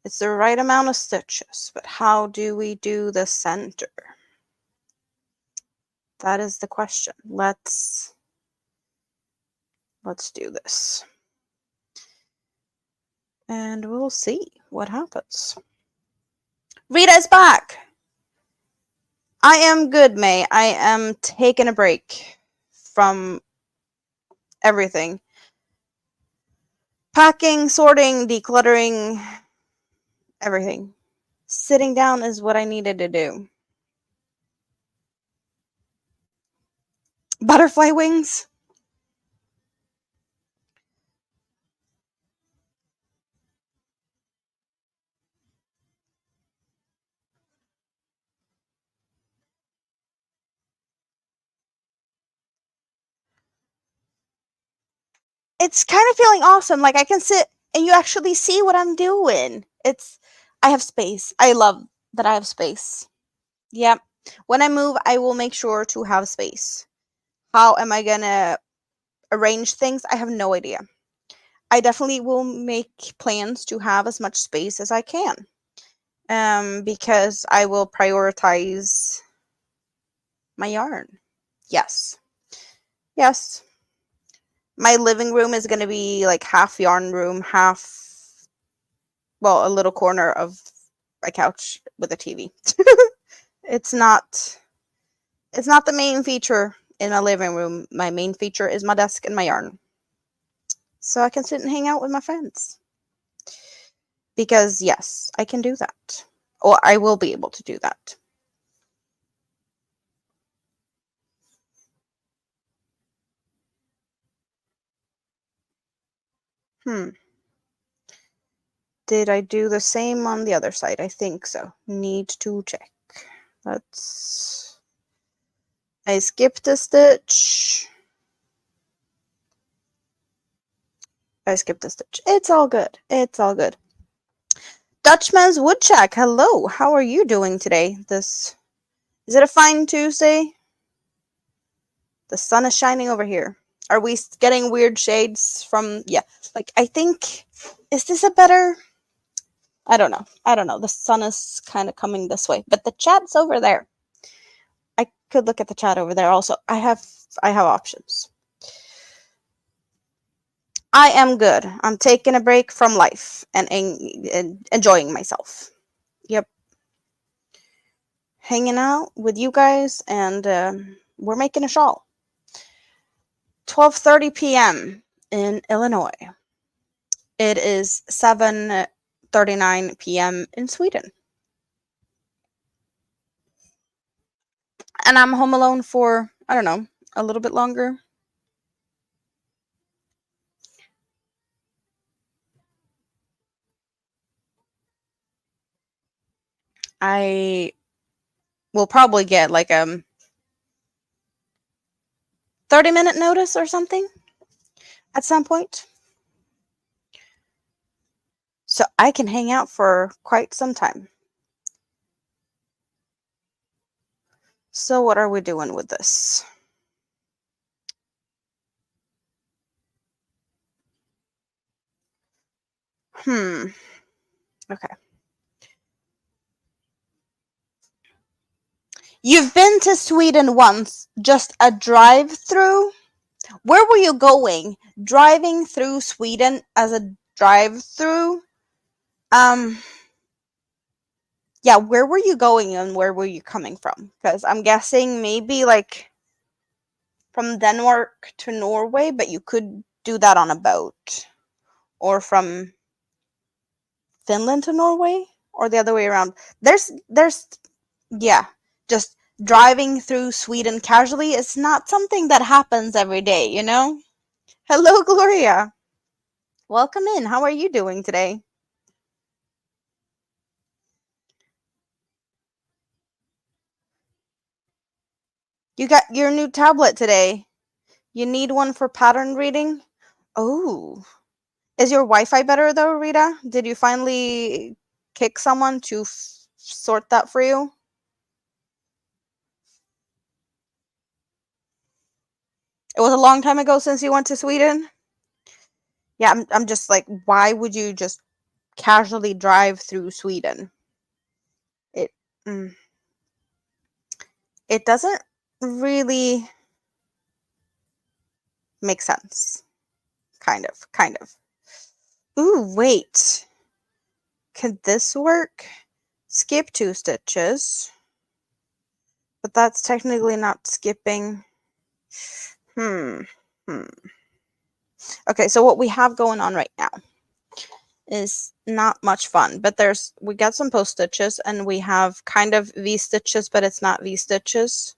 it's the right amount of stitches, but how do we do the center? That is the question. Let's do this. And we'll see what happens. Rita's back. I am good, May. I am taking a break from everything. Packing, sorting, decluttering, everything. Sitting down is what I needed to do. Butterfly wings. It's kind of feeling awesome. Like I can sit and you actually see what I'm doing. I have space. I love that I have space. Yep. When I move, I will make sure to have space. How am I gonna arrange things? I have no idea. I definitely will make plans to have as much space as I can. Because I will prioritize my yarn. Yes. Yes. My living room is gonna be like half yarn room, half, well, a little corner of a couch with a TV. It's not it's not the main feature in my living room. My main feature is my desk and my yarn. So I can sit and hang out with my friends. Because yes, I can do that. Or I will be able to do that. Hmm. Did I do the same on the other side? I think so. Need to check. Let's I skipped a stitch. I skipped a stitch. It's all good. It's all good. Dutchman's Woodchuck, hello. How are you doing today? Is it a fine Tuesday? The sun is shining over here. Are we getting weird shades from? Yeah, like I think. Is this a better? I don't know. I don't know. The sun is kind of coming this way, but the chat's over there. I could look at the chat over there also. I have options. I am good. I'm taking a break from life and enjoying myself. Yep. Hanging out with you guys, and we're making a shawl. 12:30 p.m. in Illinois. It is 7:39 p.m. in Sweden. And I'm home alone for, I don't know, a little bit longer. I will probably get like 30-minute notice or something at some point. So I can hang out for quite some time. So what are we doing with this? Okay. You've been to Sweden once, just a drive through? Where were you going? Driving through Sweden as a drive through? Um, yeah, where were you going and where were you coming from? Because I'm guessing maybe like from Denmark to Norway, but you could do that on a boat. Or from Finland to Norway, or the other way around. Yeah, just driving through Sweden casually is not something that happens every day, you know? Hello, Gloria. Welcome in. How are you doing today? You got your new tablet today. You need one for pattern reading? Oh. Is your Wi-Fi better though, Rita? Did you finally kick someone to sort that for you? It was a long time ago since you went to Sweden. Yeah, I'm just like, why would you just casually drive through Sweden? It mm, it doesn't really make sense. Kind of, kind of. Ooh, wait. Could this work? Skip 2 stitches. But that's technically not skipping. Hmm. Hmm. Okay, so what we have going on right now is not much fun, but we got some post stitches and we have kind of V stitches, but it's not V stitches.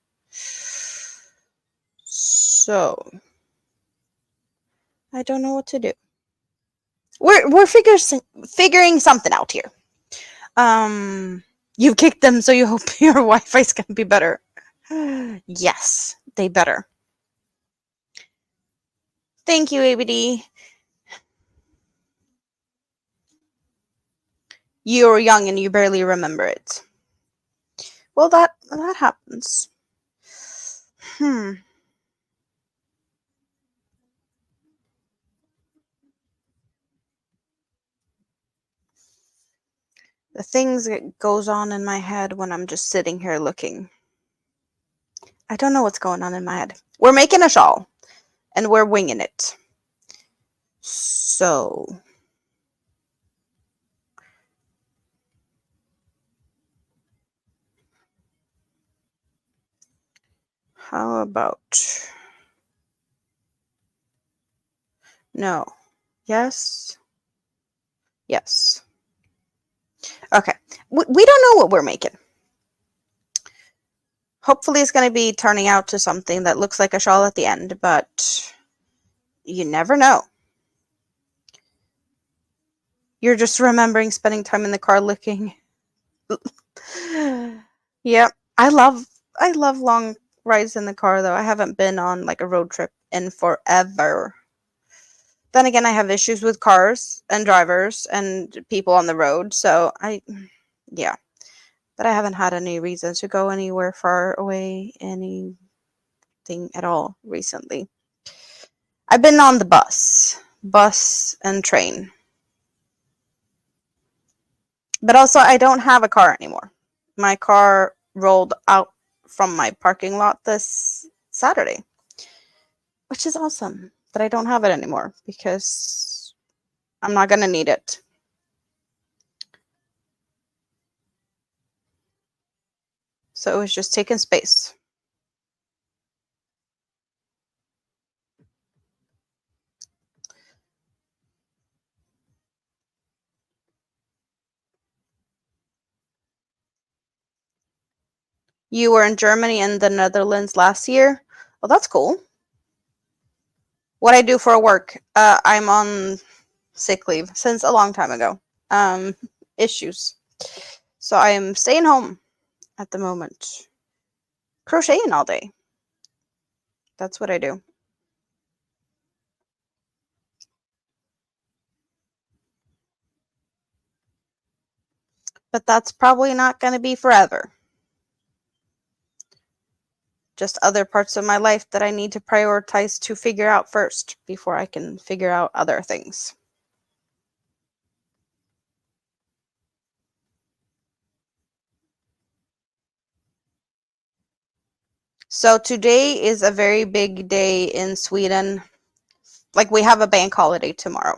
So I don't know what to do. We're figuring something out here. You've kicked them, so you hope your Wi-Fi's gonna be better. Yes, they better. Thank you, ABD. You're young and you barely remember it. Well, that happens. Hmm. The things that goes on in my head when I'm just sitting here looking. I don't know what's going on in my head. We're making a shawl, and we're winging it. So how about no? Yes. Yes. Okay. We don't know what we're making. Hopefully, it's going to be turning out to something that looks like a shawl at the end, but you never know. You're just remembering spending time in the car looking. Yep. I love long rides in the car though. I haven't been on like a road trip in forever. Then again, I have issues with cars and drivers and people on the road, so yeah. But I haven't had any reason to go anywhere far away, anything at all recently. I've been on the bus and train. But also, I don't have a car anymore. My car rolled out from my parking lot this Saturday, which is awesome. But I don't have it anymore because I'm not going to need it. So it was just taking space. You were in Germany and the Netherlands last year. Well, that's cool. What I do for work, I'm on sick leave since a long time ago. Um, issues. So I am staying home at the moment. Crocheting all day. That's what I do. But that's probably not going to be forever. Just other parts of my life that I need to prioritize to figure out first before I can figure out other things. So today is a very big day in Sweden. Like we have a bank holiday tomorrow.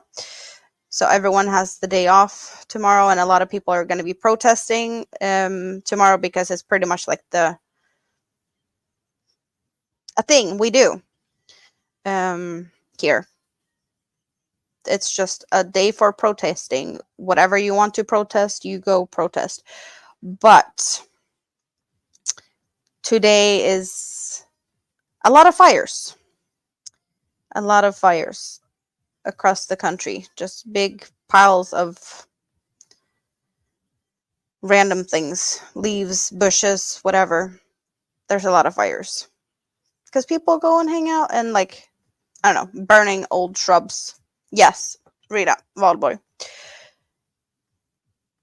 So everyone has the day off tomorrow, and a lot of people are going to be protesting tomorrow because it's pretty much like a thing we do here. It's just a day for protesting. Whatever you want to protest, you go protest. But today is a lot of fires. A lot of fires across the country. Just big piles of random things, leaves, bushes, whatever. There's a lot of fires. Because people go and hang out and, like, I don't know, burning old shrubs. Yes, Rita, Valborg.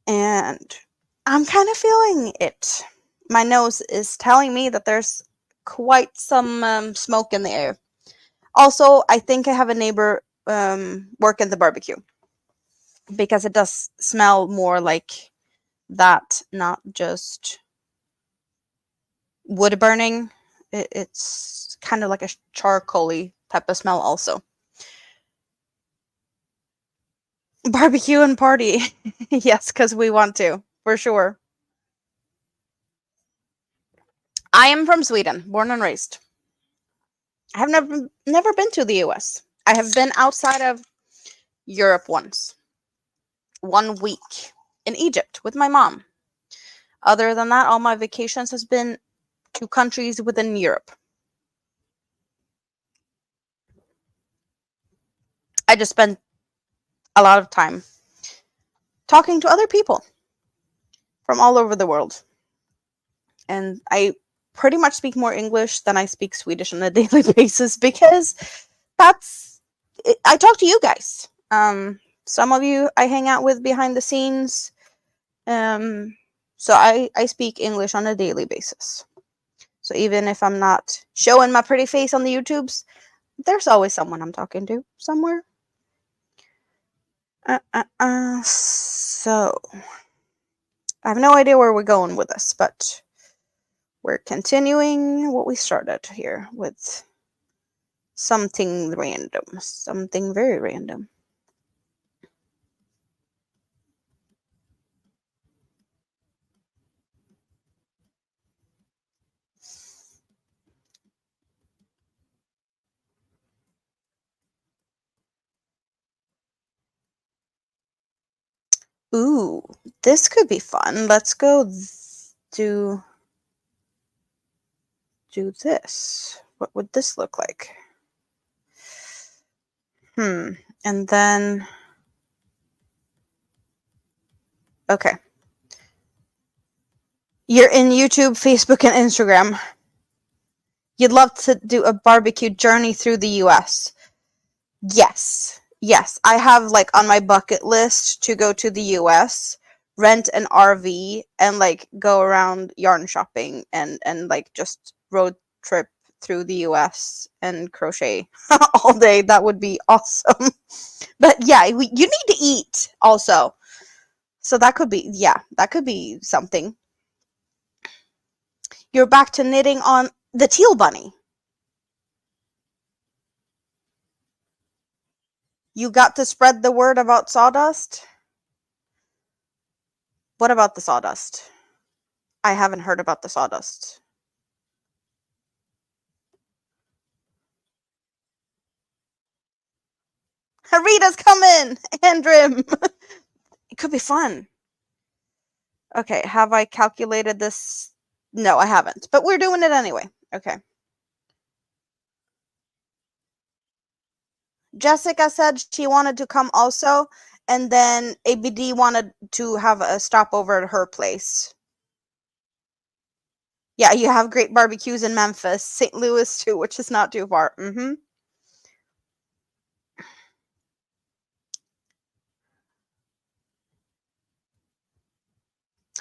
And I'm kind of feeling it. My nose is telling me that there's quite some smoke in the air. Also, I think I have a neighbor working the barbecue because it does smell more like that, not just wood burning. It's kind of like a charcoaly type of smell also. Barbecue and party. Yes, because we want to, for sure. I am from Sweden, born and raised. I have never been to the US. I have been outside of Europe once. 1 week in Egypt with my mom. Other than that, all my vacations has been to countries within Europe. I just spend a lot of time talking to other people from all over the world. And I pretty much speak more English than I speak Swedish on a daily basis because I talk to you guys. Some of you I hang out with behind the scenes. So I speak English on a daily basis. So even if I'm not showing my pretty face on the YouTubes, there's always someone I'm talking to somewhere. So I have no idea where we're going with this, but we're continuing what we started here with something random, something very random. Ooh, this could be fun. Let's go do this. What would this look like? And then okay. You're in YouTube, Facebook, and Instagram. You'd love to do a barbecue journey through the US. Yes. Yes. I have like on my bucket list to go to the US, rent an RV, and like go around yarn shopping and like just road trip through the US and crochet all day. That would be awesome. But yeah, you need to eat also. So that could be, yeah, that could be something. You're back to knitting on the teal bunny. You got to spread the word about sawdust? What about the sawdust? I haven't heard about the sawdust. Rita's coming! Andrim! It could be fun. Okay, have I calculated this? No, I haven't. But we're doing it anyway. Okay. Jessica said she wanted to come also, and then ABD wanted to have a stopover at her place. Yeah, you have great barbecues in Memphis, St. Louis too, which is not too far.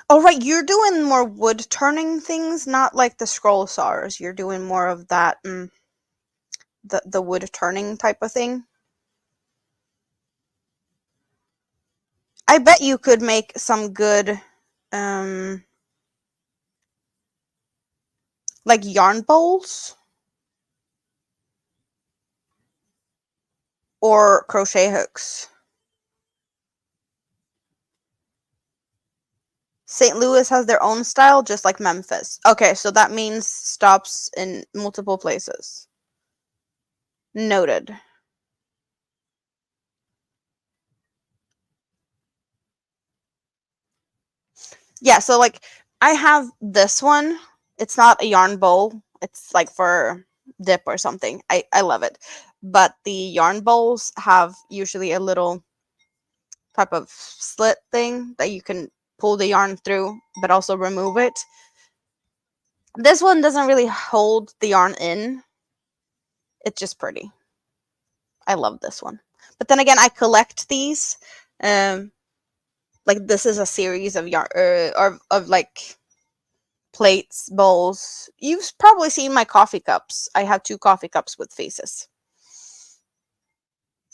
Oh, right, you're doing more wood turning things, not like the scroll saws. You're doing more of that, the wood turning type of thing. I bet you could make some good, like yarn bowls or crochet hooks. St. Louis has their own style, just like Memphis. Okay, so that means stops in multiple places. Noted. Yeah, so like I have this one. It's not a yarn bowl. It's like for dip or something. I love it. But the yarn bowls have usually a little type of slit thing that you can pull the yarn through, but also remove it. This one doesn't really hold the yarn in. It's just pretty. I love this one. But then again, I collect these. Um, like this is a series of yarn of like plates, bowls. You've probably seen my coffee cups. I have 2 coffee cups with faces.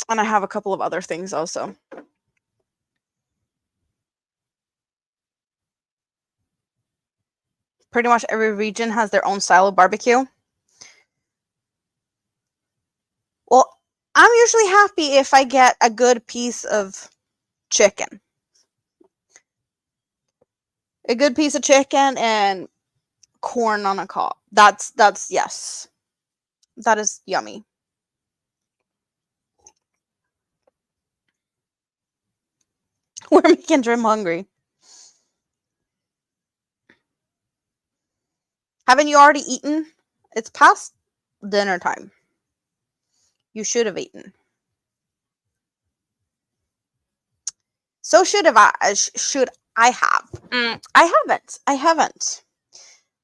And I have a couple of other things also. Pretty much every region has their own style of barbecue. Well, I'm usually happy if I get a good piece of chicken. A good piece of chicken and corn on a cob. That's yes. That is yummy. We're making Jim hungry. Haven't you already eaten? It's past dinner time. You should have eaten. So should have I. Should I have? I haven't. I haven't.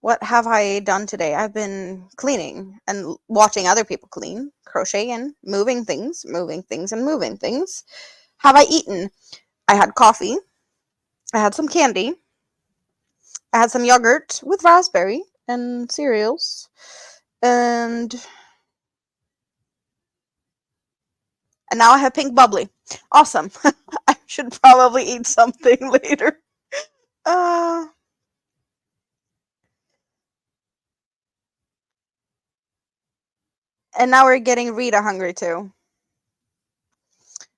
What have I done today? I've been cleaning and watching other people clean, crocheting, moving things, and moving things. Have I eaten? I had coffee. I had some candy. I had some yogurt with raspberry and cereals. And now I have pink bubbly. Awesome. I should probably eat something later. Uh, and now we're getting Rita hungry too.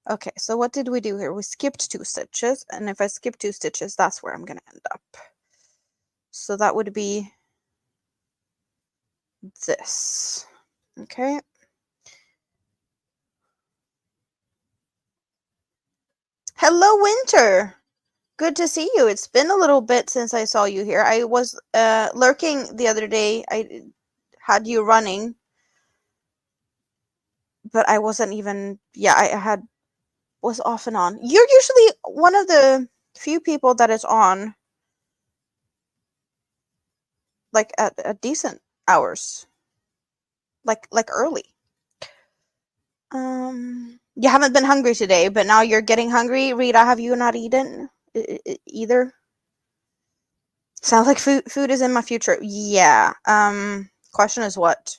Okay, so what did we do here? We skipped 2 stitches, and if I skip 2 stitches, that's where I'm going to end up. So that would be this. Okay. Hello, Winter. Good to see you. It's been a little bit since I saw you here. I was lurking the other day. I had you running, but I wasn't even. Yeah, I was off and on. You're usually one of the few people that is on like at decent hours, like early. You haven't been hungry today, but now you're getting hungry. Rita, have you not eaten either? Sounds like food is in my future. Yeah. Question is what?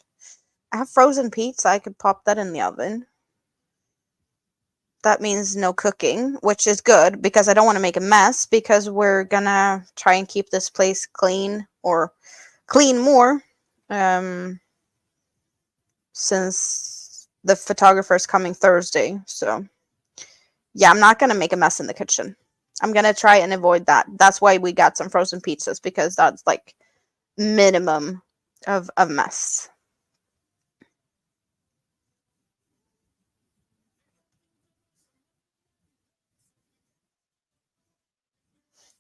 I have frozen pizza. I could pop that in the oven. That means no cooking, which is good because I don't want to make a mess because we're gonna try and keep this place clean or clean more. Since the photographer is coming Thursday. So, yeah, I'm not gonna make a mess in the kitchen. I'm gonna try and avoid that. That's why we got some frozen pizzas because that's like minimum of a mess.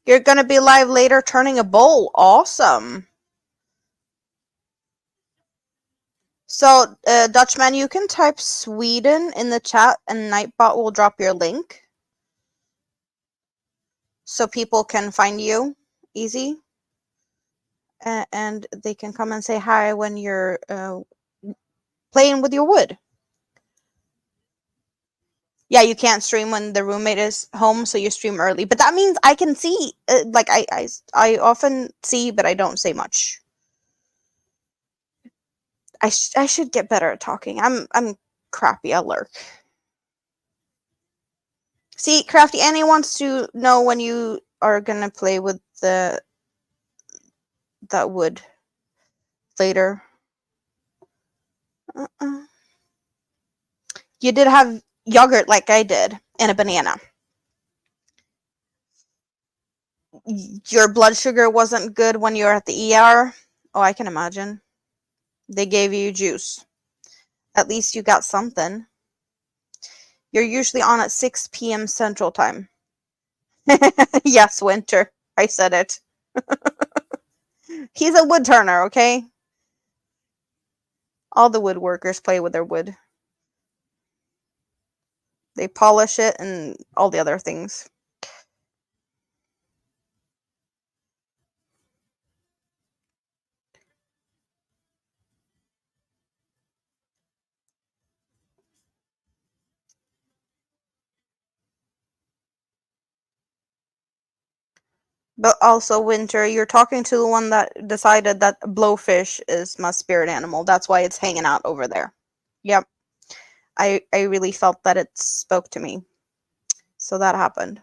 You're gonna be live later turning a bowl. Awesome. So, Dutchman, you can type Sweden in the chat and Nightbot will drop your link so people can find you easy. And they can come and say hi when you're playing with your wood. Yeah, you can't stream when the roommate is home, so you stream early. But that means I can see, like I often see, but I don't say much. I should get better at talking. I'm crappy at lurk. See, Crafty Annie wants to know when you are gonna play with that wood later. You did have yogurt like I did and a banana. Your blood sugar wasn't good when you were at the ER. Oh, I can imagine. They gave you juice. At least you got something. You're usually on at 6 p.m. Central Time. Yes, Winter. I said it. He's a wood turner, okay? All the woodworkers play with their wood. They polish it and all the other things. But also, Winter, you're talking to the one that decided that blowfish is my spirit animal. That's why it's hanging out over there. Yep. I really felt that it spoke to me. So that happened.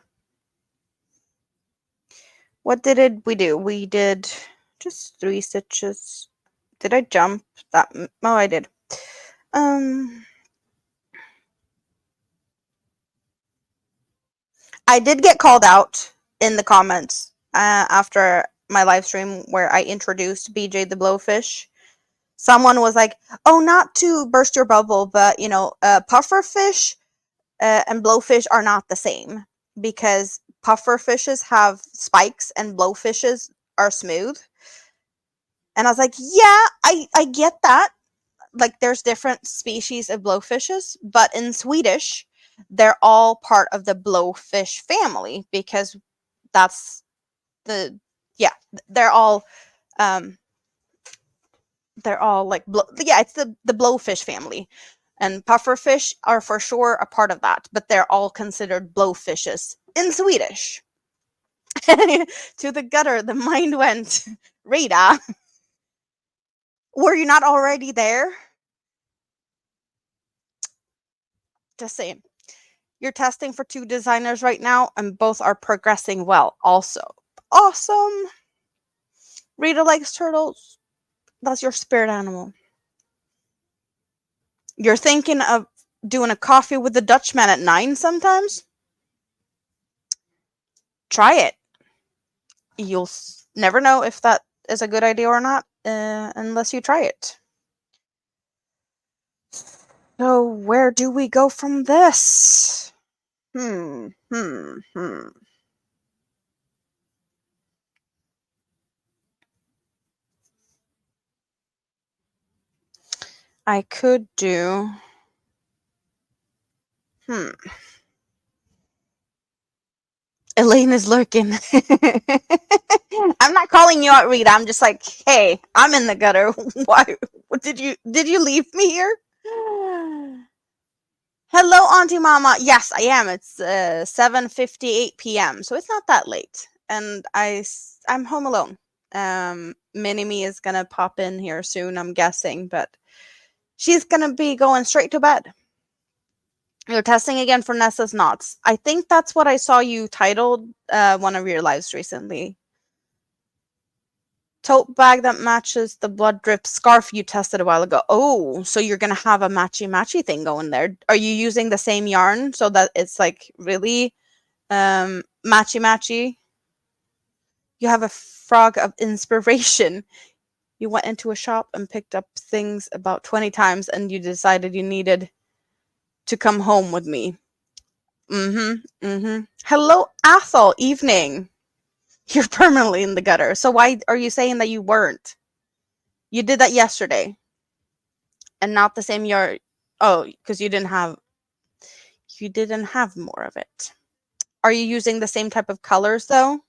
What did we do? We did just 3 stitches. Did I jump that? Oh, I did. I did get called out in the comments after my live stream where I introduced BJ the Blowfish. Someone was like, "Oh, not to burst your bubble, but puffer fish and blowfish are not the same because puffer fishes have spikes and blowfishes are smooth." And I was like, "Yeah, I get that. Like, there's different species of blowfishes, but in Swedish, they're all part of the blowfish family because that's the yeah, they're all um like yeah, it's the blowfish family. And pufferfish are for sure a part of that, but they're all considered blowfishes in Swedish. To the gutter, the mind went. Rita, were you not already there? Just saying. You're testing for 2 designers right now, and both are progressing well. Also, awesome. Rita likes turtles. That's your spirit animal. You're thinking of doing a coffee with the Dutchman at 9 sometimes? Try it. You'll never know if that is a good idea or not unless you try it. So, where do we go from this? Hmm. I could do. Elaine is lurking. I'm not calling you out, Rita. I'm just like, hey, I'm in the gutter. Why? What did you leave me here? Hello, Auntie Mama. Yes, I am. It's 7:58 p.m. So it's not that late, and I'm home alone. Mini Me is gonna pop in here soon, I'm guessing, but she's gonna be going straight to bed. You're testing again for Nessa's knots. I think that's what I saw you titled one of your lives recently. Tote bag that matches the blood drip scarf you tested a while ago. Oh, so you're gonna have a matchy thing going there. Are you using the same yarn so that it's like really matchy? You have a frog of inspiration. You went into a shop and picked up things about 20 times and you decided you needed to come home with me. Hello, Athol. Evening. You're permanently in the gutter. So why are you saying that you weren't? You did that yesterday. And not the same yard. Oh, because you didn't have more of it. Are you using the same type of colors though?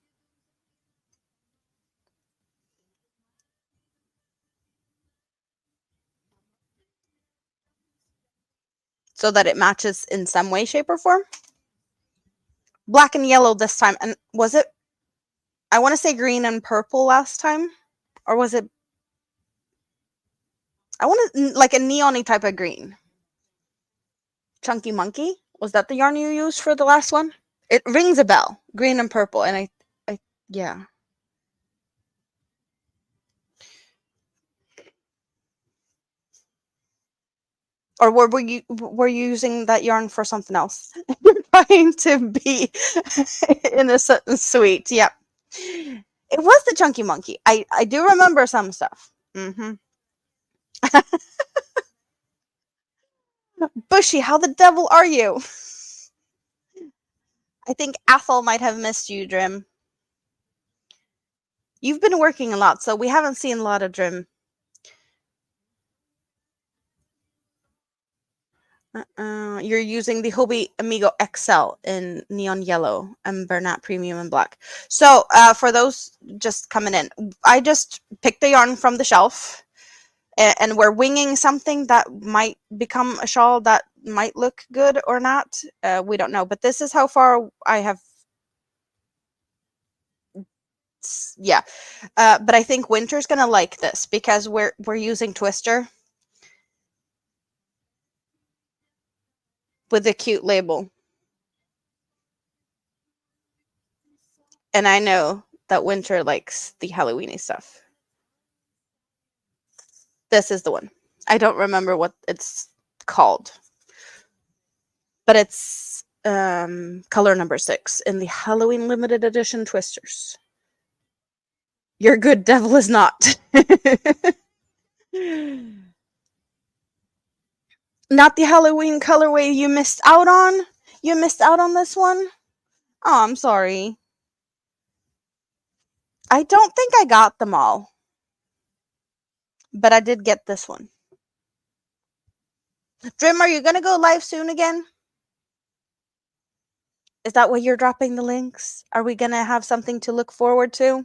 So that it matches in some way, shape, or form? Black and yellow this time. And was it, I want to say green and purple last time? Or was it, I want to, like a neon-y type of green. Chunky Monkey? Was that the yarn you used for the last one? It rings a bell. Green and purple. And yeah. Or were you using that yarn for something else? You're trying to be innocent and sweet. Yep. It was the Chunky Monkey. I do remember some stuff. Bushy, how the devil are you? I think Athol might have missed you, Drim. You've been working a lot, so we haven't seen a lot of Drim. You're using the Hobie Amigo XL in neon yellow and Bernat Premium in black. So for those just coming in, I just picked the yarn from the shelf and we're winging something that might become a shawl that might look good or not. We don't know, but this is how far I have. Yeah, but I think Winter's gonna like this because we're using Twister with a cute label. And I know that Winter likes the Halloweeny stuff. This is the one. I don't remember what it's called, but it's color number 6 in the Halloween limited edition Twisters. Your good devil is not. Not the Halloween colorway you missed out on? You missed out on this one? Oh, I'm sorry. I don't think I got them all, but I did get this one. Drim, are you gonna go live soon again? Is that why you're dropping the links? Are we gonna have something to look forward to?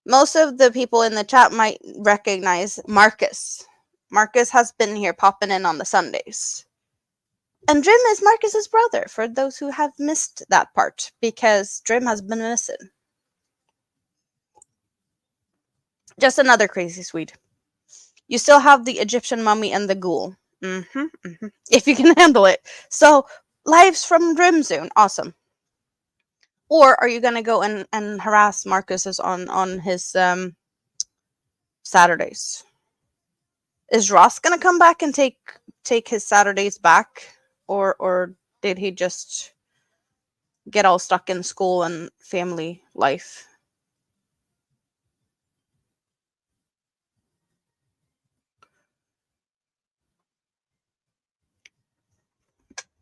Most of the people in the chat might recognize Marcus. Marcus has been here popping in on the Sundays. And Drim is Marcus's brother, for those who have missed that part, because Drim has been missing. Just another crazy Swede. You still have the Egyptian mummy and the ghoul. If you can handle it. So, lives from Drim soon. Awesome. Or are you gonna go and harass Marcus on his Saturdays? Is Ross gonna come back and take his Saturdays back? Or did he just get all stuck in school and family life?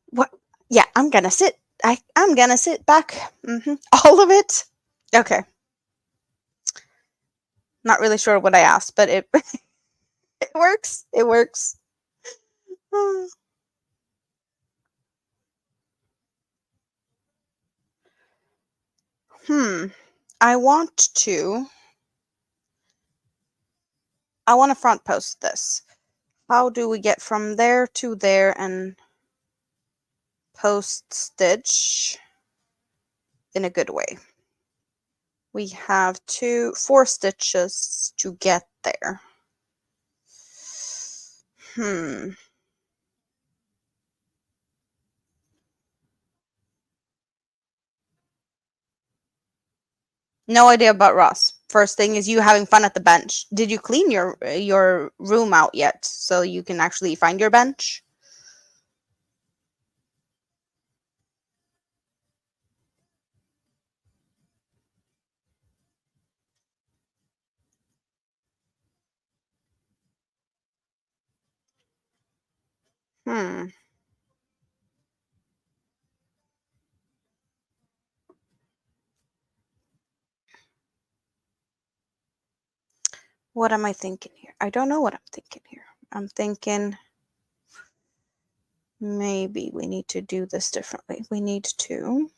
What? Yeah, I'm gonna sit. I'm gonna sit back. All of it. Okay. Not really sure what I asked, but it it works. It works. Hmm. I want to. I want to front post this. How do we get from there to there and post stitch in a good way? We have 4 stitches to get there. No idea about Ross. First thing is you having fun at the bench. Did you clean your room out yet so you can actually find your bench? Hmm. What am I thinking here? I don't know what I'm thinking here. I'm thinking maybe we need to do this differently. We need to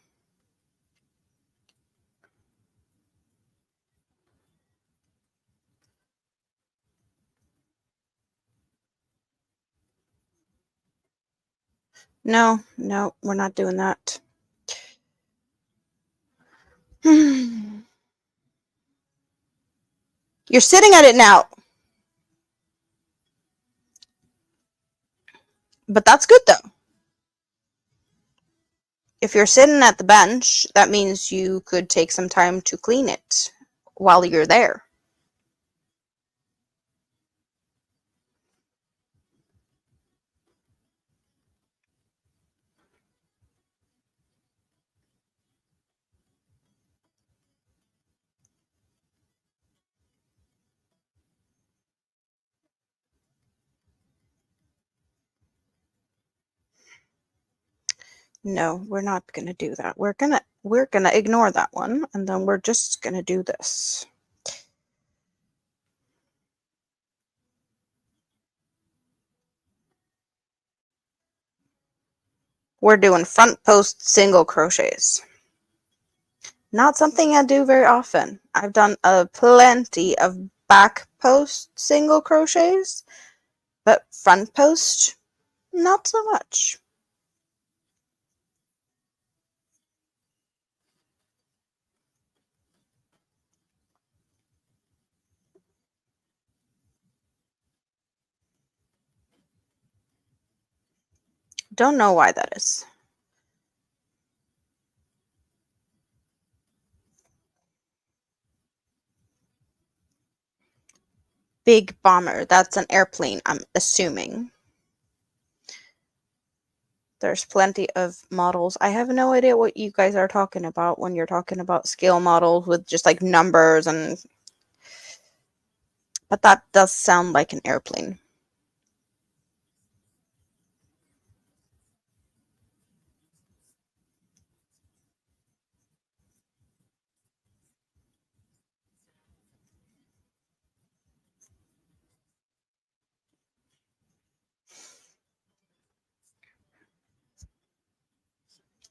No, we're not doing that. You're sitting at it now. But that's good though. If you're sitting at the bench, that means you could take some time to clean it while you're there. No, we're not going to do that. We're going to ignore that one, and then we're just going to do this. We're doing front post single crochets. Not something I do very often. I've done plenty of back post single crochets, but front post, not so much. Don't know why that is. Big bomber. That's an airplane, I'm assuming. There's plenty of models. I have no idea what you guys are talking about when you're talking about scale models with just like numbers and... But that does sound like an airplane.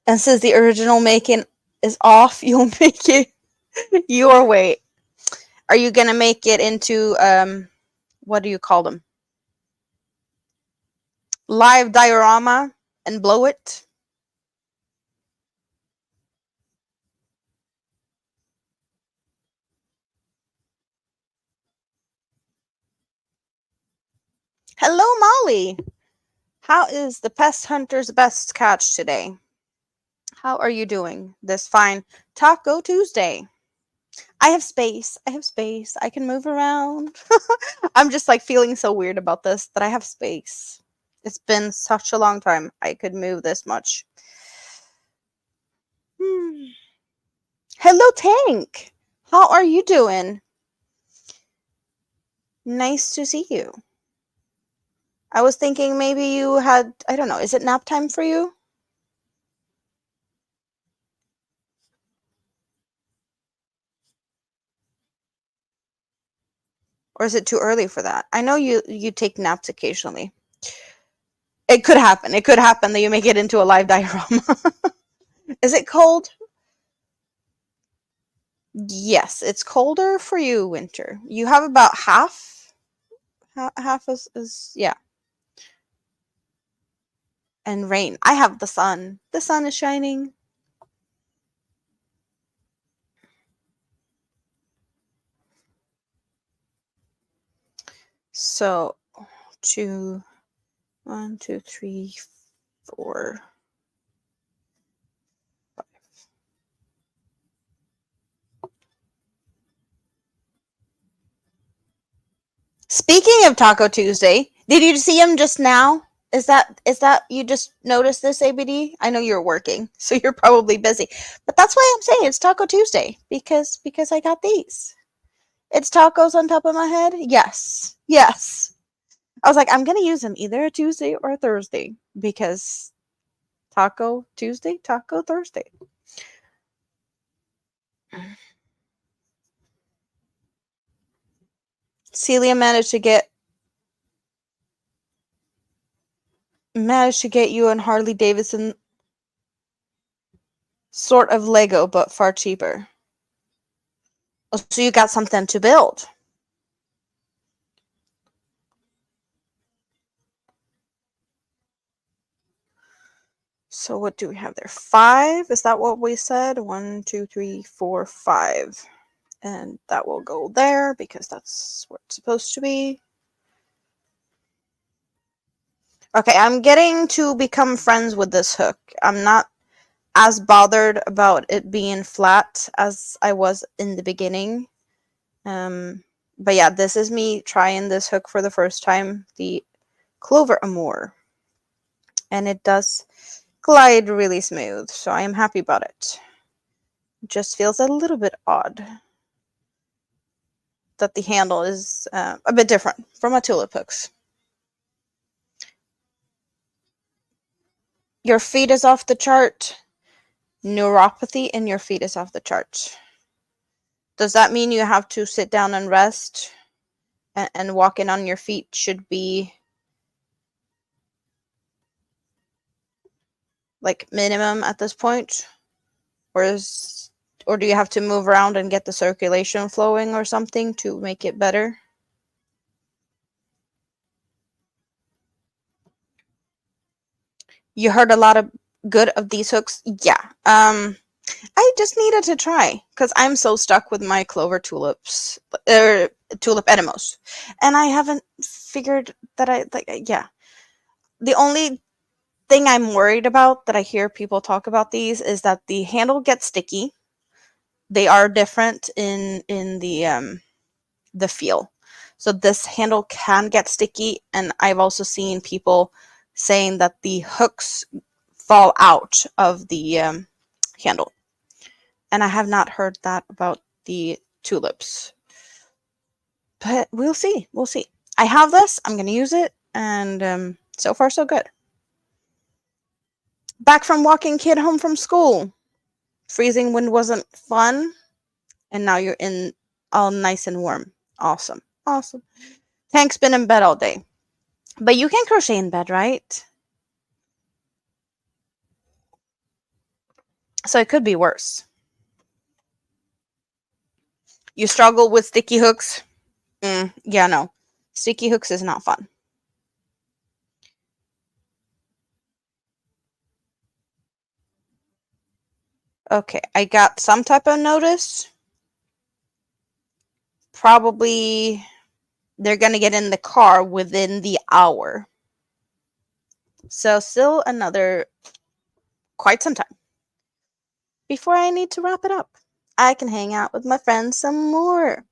And since the original making is off, you'll make it your way. Are you gonna make it into what do you call them? Live diorama and blow it? Hello, Molly. How is the pest hunter's best catch today? How are you doing this fine Taco Tuesday? I have space. I have space. I can move around. I'm just like feeling so weird about this that I have space. It's been such a long time I could move this much. Hmm. Hello, Tank. How are you doing? Nice to see you. I was thinking maybe you had, I don't know, is it nap time for you? Or is it too early for that? I know you take naps occasionally. It could happen. It could happen that you make it into a live diorama. Is it cold? Yes, it's colder for you winter. You have about half is yeah, and rain. I have the sun. The sun is shining. So, two, one, two, three, four. Speaking of Taco Tuesday, did you see him just now? Is that you just noticed this, ABD? I know you're working, so you're probably busy. But that's why I'm saying it's Taco Tuesday because I got these. It's tacos on top of my head. Yes. Yes. I was like, I'm gonna use them either a Tuesday or a Thursday because Taco Tuesday, Taco Thursday. Celia managed to get you and Harley Davidson sort of Lego, but far cheaper. Oh, so you got something to build. So what do we have there? 5? Is that what we said? 1, 2, 3, 4, 5. And that will go there because that's where it's supposed to be. Okay, I'm getting to become friends with this hook. I'm not as bothered about it being flat as I was in the beginning. But yeah, this is me trying this hook for the first time, the Clover Amour. And it does glide really smooth, so I am happy about it. Just feels a little bit odd that the handle is a bit different from my tulip hooks. Your feet is off the chart. Neuropathy in your feet is off the chart. Does that mean you have to sit down and rest? And walking on your feet should be like minimum at this point? Or do you have to move around and get the circulation flowing or something to make it better? You heard a lot of good of these hooks? Yeah. I just needed to try because I'm so stuck with my clover tulips, tulip enemos, and I haven't figured that I like. Yeah, the only thing I'm worried about that I hear people talk about these is that the handle gets sticky. They are different in the feel, so this handle can get sticky, and I've also seen people saying that the hooks fall out of the handle. And I have not heard that about the tulips. But we'll see. We'll see. I have this. I'm going to use it. And so far, so good. Back from walking kid home from school. Freezing wind wasn't fun. And now you're in all nice and warm. Awesome. Awesome. Tank's been in bed all day. But you can crochet in bed, right? So it could be worse. You struggle with sticky hooks? Yeah, no. Sticky hooks is not fun. Okay, I got some type of notice. Probably they're going to get in the car within the hour. So still another quite some time before I need to wrap it up. I can hang out with my friends some more.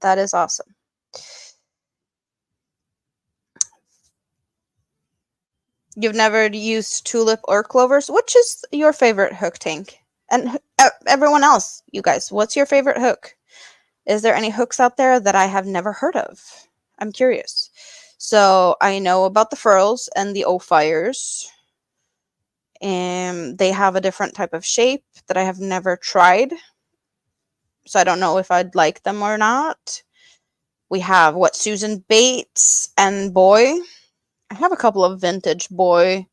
That is awesome. You've never used tulip or clovers? Which is your favorite hook tank? And everyone else, you guys, what's your favorite hook? Is there any hooks out there that I have never heard of? I'm curious. So I know about the furls and the O-fires. And they have a different type of shape that I have never tried. So I don't know if I'd like them or not. We have Susan Bates and Boy. I have a couple of vintage Boy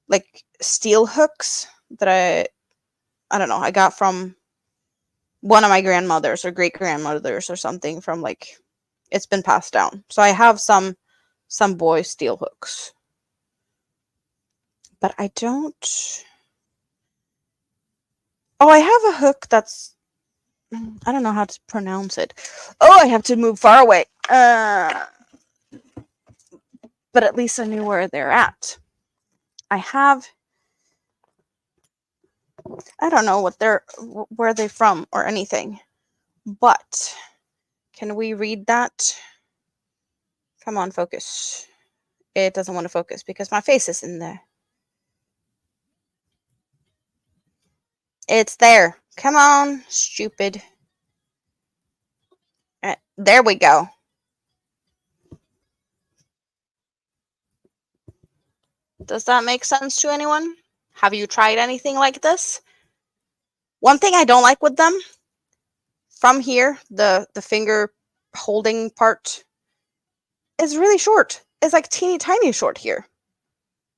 like steel hooks that I don't know, I got from one of my grandmothers or great grandmothers or something from like it's been passed down. So I have some Boy steel hooks. But I don't. Oh, I have a hook that's I don't know how to pronounce it. Oh, I have to move far away. But at least I knew where they're at. I have. I don't know where they're from or anything. But can we read that? Come on, focus. It doesn't want to focus because my face is in there. It's there. Come on, stupid. There we go. Does that make sense to anyone? Have you tried anything like this? One thing I don't like with them, from here, the finger holding part is really short. It's like teeny tiny short here.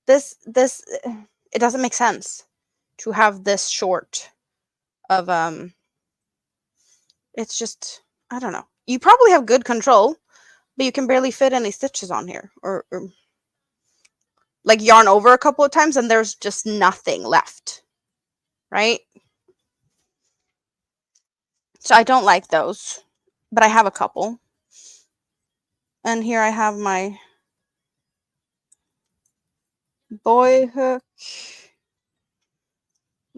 This it doesn't make sense to have this short of it's just I don't know. You probably have good control, but you can barely fit any stitches on here or like yarn over a couple of times and there's just nothing left. Right? So I don't like those, but I have a couple. And here I have my Boy hook.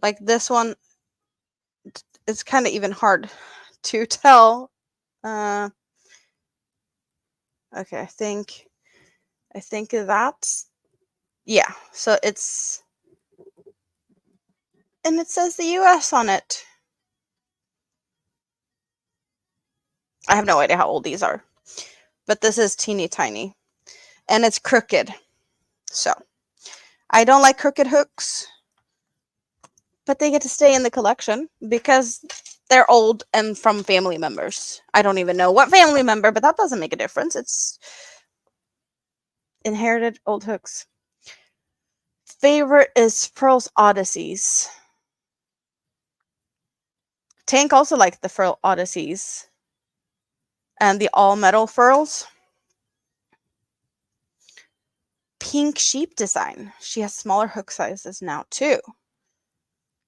Like this one, it's kind of even hard to tell. Okay, I think that's yeah. So it's and it says the US on it. I have no idea how old these are, but this is teeny tiny, and it's crooked. So I don't like crooked hooks, but they get to stay in the collection because they're old and from family members. I don't even know what family member, but that doesn't make a difference. It's inherited old hooks. Favorite is Pearl's Odysseys. Tank also liked the Pearl Odysseys and the all metal furls. Pink Sheep Design. She has smaller hook sizes now too.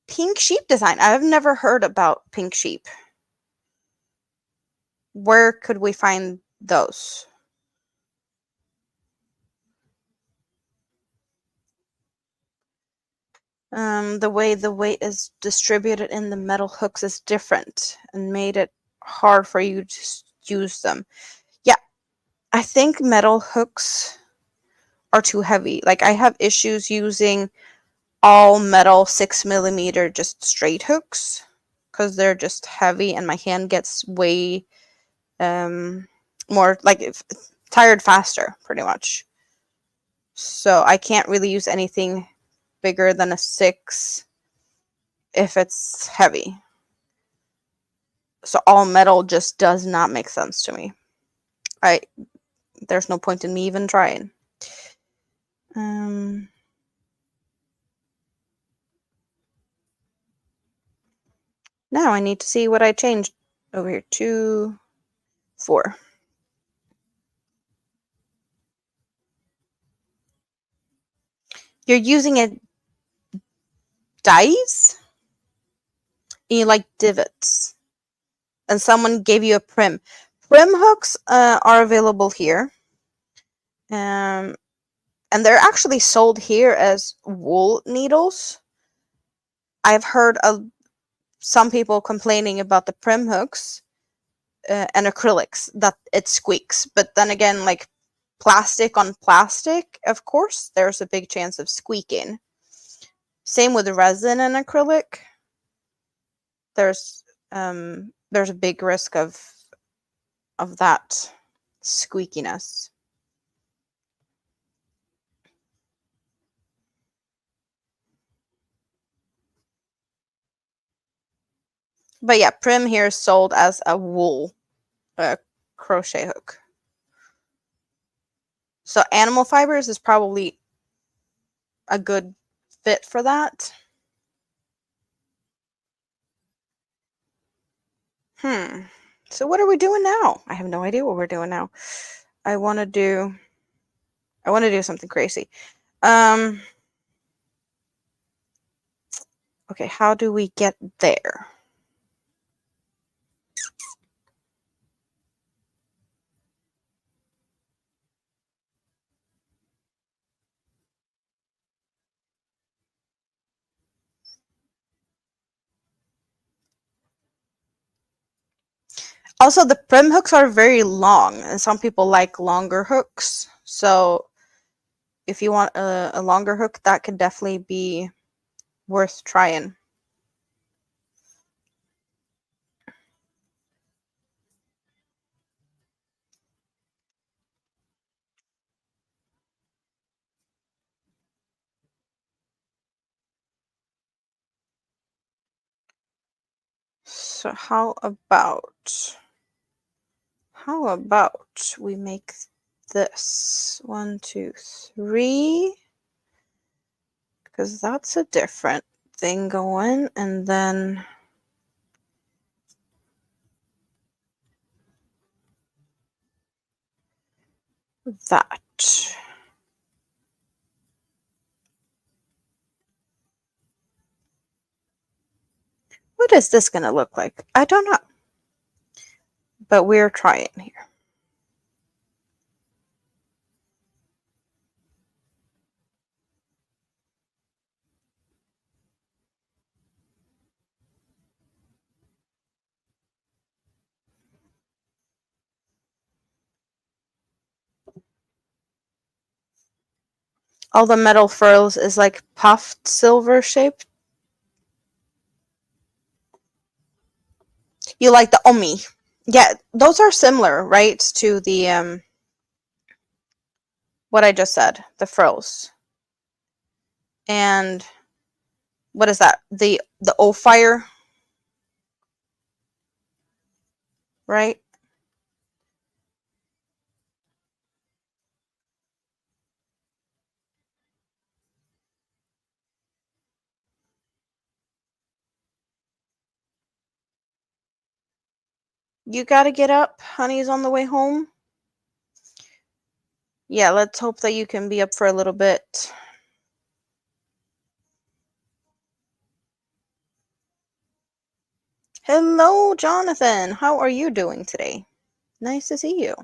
Pink Sheep Design. I've never heard about Pink Sheep. Where could we find those? The way the weight is distributed in the metal hooks is different and made it hard for you to use them. Yeah, I think metal hooks are too heavy. Like I have issues using all metal 6mm just straight hooks because they're just heavy and my hand gets way more like tired faster pretty much. So I can't really use anything bigger than a 6 if it's heavy. So all metal just does not make sense to me. There's no point in me even trying. Now I need to see what I changed over here. 2, 4. You're using a dice? And you like divots. And someone gave you a prim. Prim hooks are available here. And they're actually sold here as wool needles. I've heard of some people complaining about the prim hooks and acrylics that it squeaks. But then again, like plastic on plastic, of course, there's a big chance of squeaking. Same with resin and acrylic. There's a big risk of that squeakiness. But yeah, Prim here is sold as a wool crochet hook. So animal fibers is probably a good fit for that. So what are we doing now? I have no idea what we're doing now. I want to do something crazy. Okay, how do we get there? Also, the Prim hooks are very long, and some people like longer hooks. So if you want a longer hook, that could definitely be worth trying. So how about we make this 1, 2, 3, because that's a different thing going, and then that. What is this going to look like? I don't know. But we're trying here. All the metal frills is like puffed silver shaped. You like the omi. Yeah, those are similar, right, to the what I just said, the frills. And what is that? The O fire, right? You gotta get up. Honey's on the way home. Yeah, let's hope that you can be up for a little bit. Hello, Jonathan. How are you doing today? Nice to see you.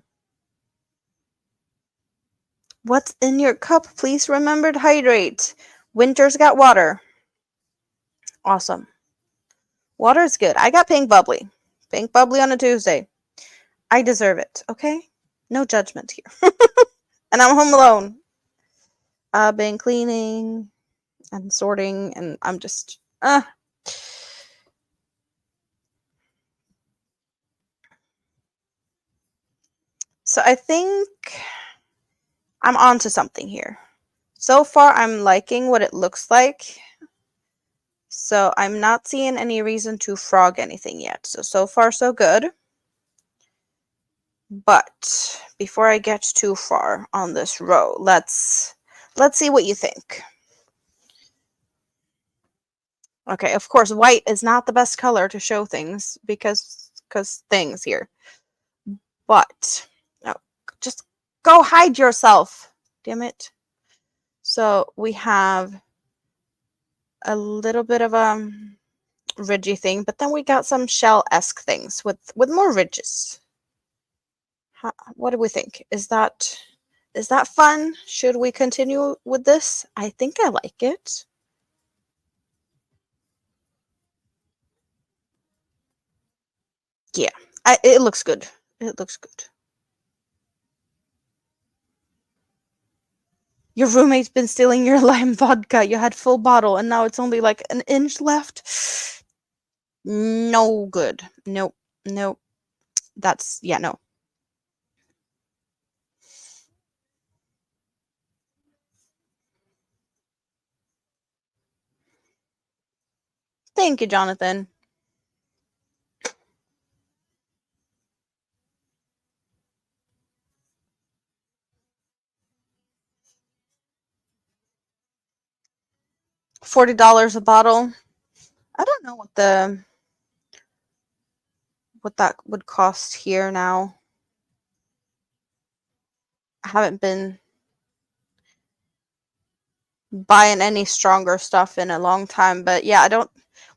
What's in your cup? Please remember to hydrate. Winter's got water. Awesome. Water is good. I got pink bubbly. Pink bubbly on a Tuesday. I deserve it, okay? No judgment here. And I'm home alone. I've been cleaning and sorting, and I'm just, So I think I'm onto something here. So far, I'm liking what it looks like. So I'm not seeing any reason to frog anything yet. So far, so good. But before I get too far on this row, let's see what you think. Okay, of course, white is not the best color to show things because things here. But no, just go hide yourself. Damn it. So we have a little bit of a ridgy thing, but then we got some shell-esque things with more ridges. What do we think? Is that fun? Should we continue with this? I think I like it. Yeah, it looks good. It looks good. Your roommate's been stealing your lime vodka. You had full bottle, and now it's only like an inch left. No good. Nope. Nope. Yeah, no. Thank you, Jonathan. $40 a bottle. I don't know what that would cost here now. I haven't been buying any stronger stuff in a long time, but yeah, I don't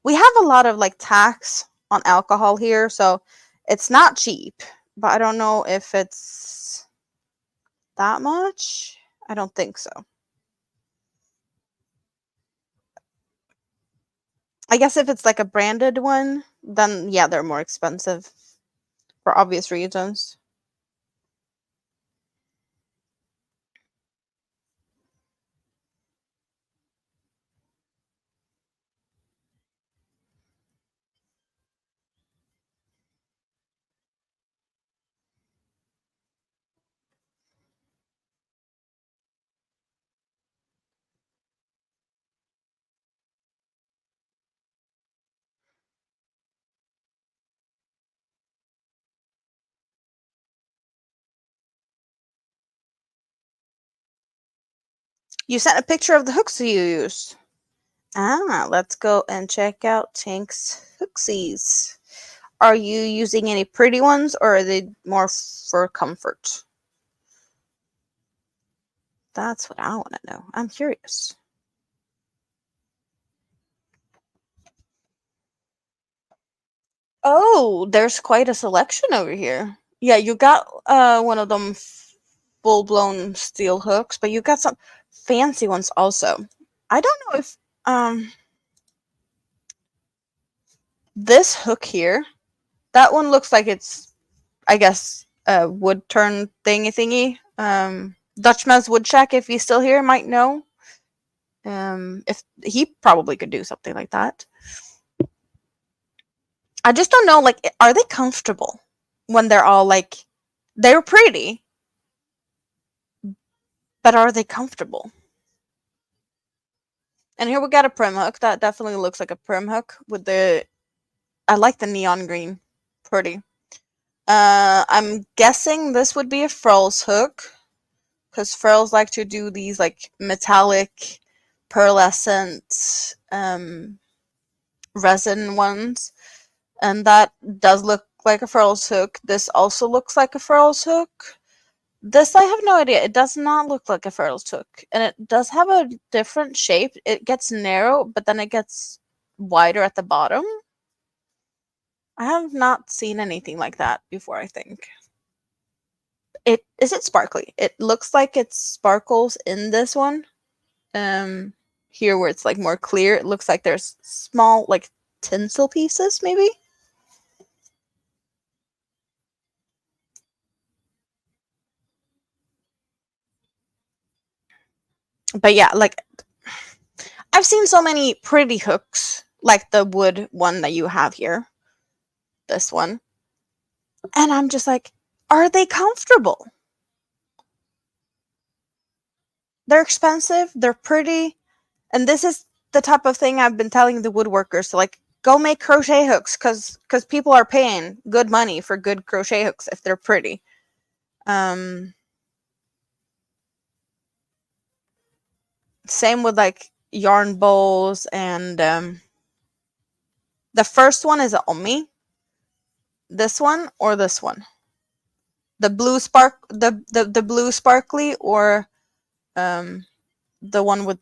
we have a lot of like tax on alcohol here, so it's not cheap, but I don't know if it's that much. I don't think so. I guess if it's like a branded one, then yeah, they're more expensive for obvious reasons. You sent a picture of the hooks you use. Let's go and check out Tank's hooksies. Are you using any pretty ones or are they more for comfort? That's what I want to know. I'm curious. Oh, there's quite a selection over here. Yeah, you got one of them full-blown steel hooks, but you got some fancy ones also. I don't know if this hook here, that one looks like it's, I guess, a wood turn thingy. Dutchman's Wood Shack, if he's still here, might know. If he probably could do something like that. I just don't know, like, are they comfortable when they're all like, they're pretty, but are they comfortable? And here we got a prim hook. That definitely looks like a prim hook with the, I like the neon green. Pretty. I'm guessing this would be a frills hook because frills like to do these like metallic, pearlescent, resin ones, and that does look like a frills hook. This also looks like a frills hook. This I have no idea. It does not look like a frills hook, and it does have a different shape. It gets narrow, but then it gets wider at the bottom. I have not seen anything like that before, I think. It sparkly. It looks like it sparkles in this one. Um Here where it's like more clear, it looks like there's small like tinsel pieces maybe. But yeah, like I've seen so many pretty hooks like the wood one that you have here. This one. And I'm just like, are they comfortable? They're expensive, they're pretty, and this is the type of thing I've been telling the woodworkers to like go make crochet hooks cuz people are paying good money for good crochet hooks if they're pretty. Um Same with like yarn bowls and The first one is a Omi. This one or this one? The blue sparkly, or um the one with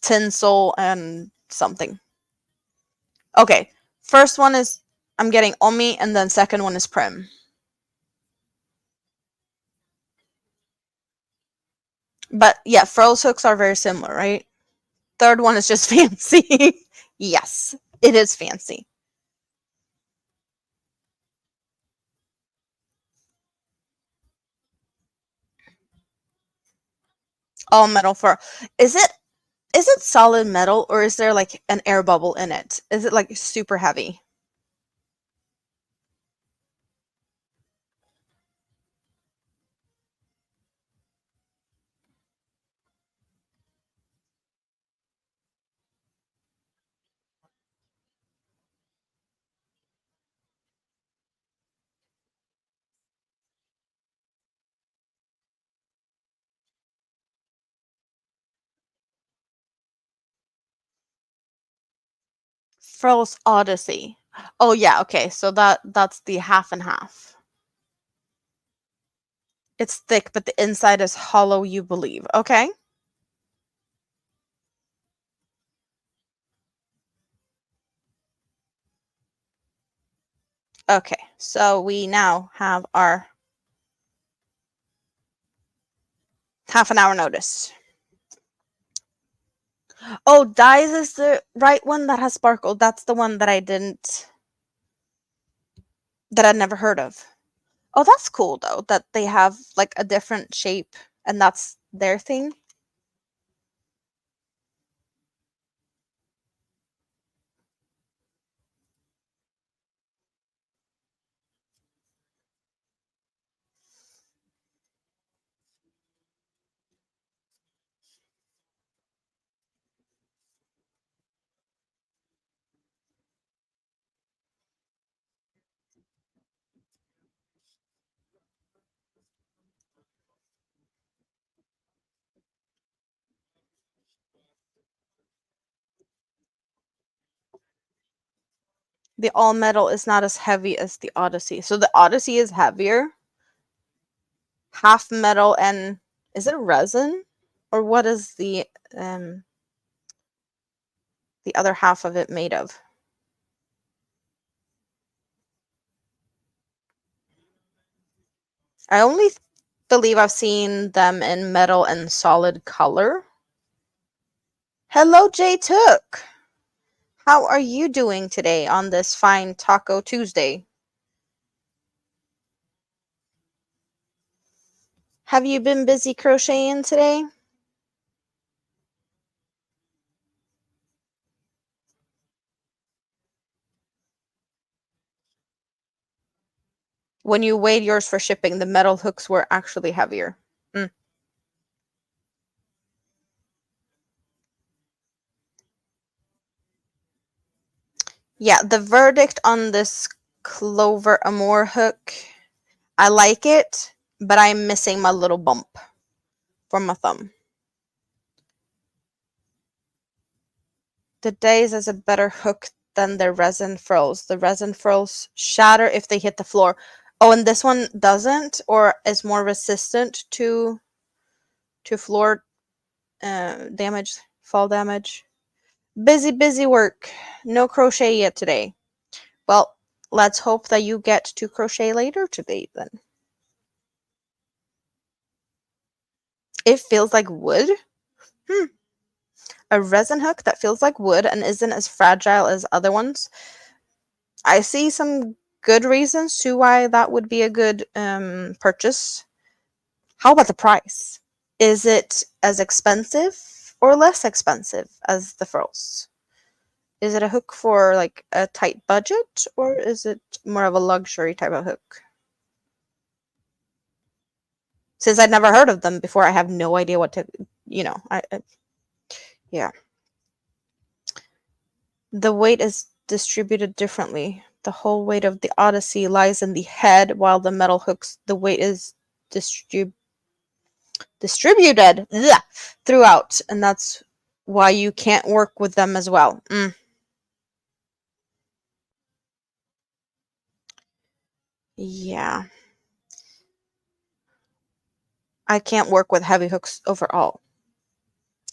tinsel and something. Okay. First one is I'm getting Omi, and then second one is Prim. But yeah, furls hooks are very similar, right? Third one is just fancy. Yes, it is fancy. All metal fur. Is it is it solid metal, or is there like an air bubble in it? Is it like super heavy? Furls Odyssey. Oh yeah, okay. So that's the half and half. It's thick, but the inside is hollow, you believe. Okay. Okay. So we now have our half an hour notice. Oh, dyes is the right one that has sparkle. That's the one that I didn't that I'd never heard of. Oh, that's cool though, that they have like a different shape and that's their thing. The all metal is not as heavy as the Odyssey. So the Odyssey is heavier, half metal, and is it resin? Or what is the other half of it made of? I only believe I've seen them in metal and solid color. Hello, Jay Took. How are you doing today on this fine Taco Tuesday? Have you been busy crocheting today? When you weighed yours for shipping, the metal hooks were actually heavier. Mm. Yeah, the verdict on this Clover Amour hook, I like it, but I'm missing my little bump from my thumb. The Days is a better hook than the resin furls. The resin furls shatter if they hit the floor. Oh, and this one doesn't, or is more resistant to floor damage, fall damage. Busy, busy work. No crochet yet today. Well, let's hope that you get to crochet later today then. It feels like wood. Hmm. A resin hook that feels like wood and isn't as fragile as other ones. I see some good reasons to why that would be a good purchase. How about the price? Is it as expensive or less expensive as the furls? Is it a hook for like a tight budget, or is it more of a luxury type of hook? Since I'd never heard of them before, I have no idea what to, yeah. The weight is distributed differently. The whole weight of the Odyssey lies in the head, while the metal hooks, the weight is distributed throughout, and that's why you can't work with them as well. Yeah. I can't work with heavy hooks overall.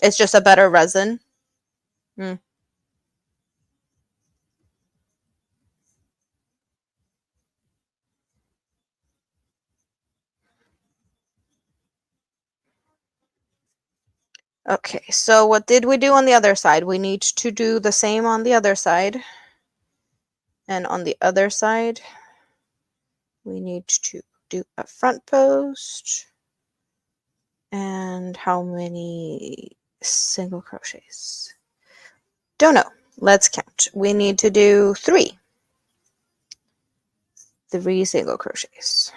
It's just a better resin. Mm. Okay, so what did we do on the other side? We need to do the same on the other side. And on the other side, we need to do a front post. And how many single crochets? Don't know. Let's count. We need to do 3. 3 single crochets.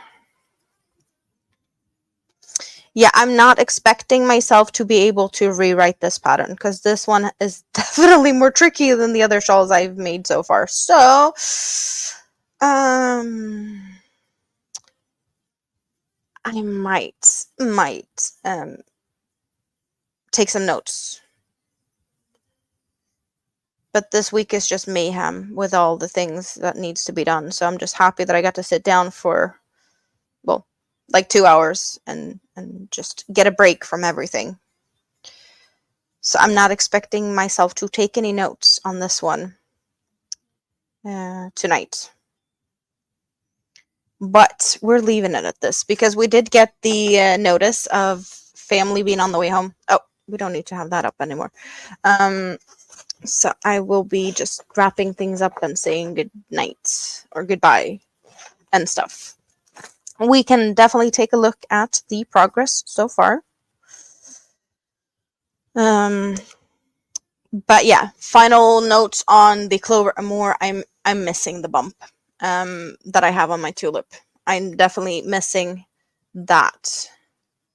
Yeah, I'm not expecting myself to be able to rewrite this pattern because this one is definitely more tricky than the other shawls I've made so far. So, I might take some notes. But this week is just mayhem with all the things that needs to be done. So I'm just happy that I got to sit down for, well, like 2 hours and just get a break from everything. So I'm not expecting myself to take any notes on this one tonight. But we're leaving it at this because we did get the notice of family being on the way home. Oh, we don't need to have that up anymore. So I will be just wrapping things up and saying good night or goodbye and stuff. We can definitely take a look at the progress so far. But yeah, final notes on the Clover Amour. I'm missing the bump that I have on my tulip. I'm definitely missing that.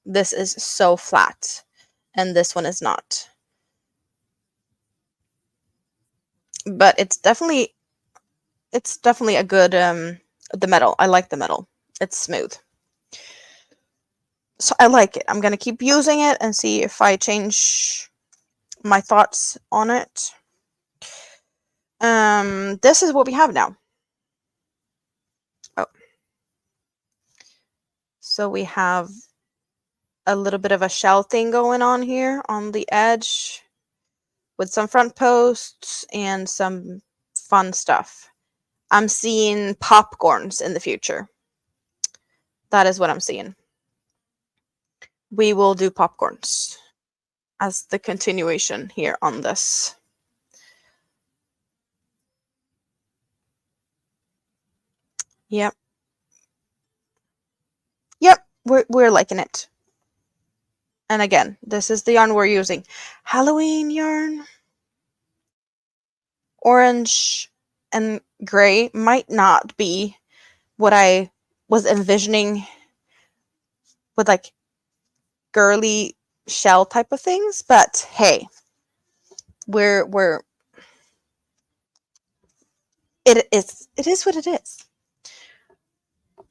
This is so flat, and this one is not. But it's definitely a good the metal. I like the metal. It's smooth. So I like it. I'm gonna keep using it and see if I change my thoughts on it. This is what we have now. Oh. So we have a little bit of a shell thing going on here on the edge with some front posts and some fun stuff. I'm seeing popcorns in the future. That is what I'm seeing. We will do popcorns as the continuation here on this. Yep. Yep, we're liking it. And again, this is the yarn we're using. Halloween yarn. Orange and gray might not be what I was envisioning with like girly shell type of things, but hey, it is what it is.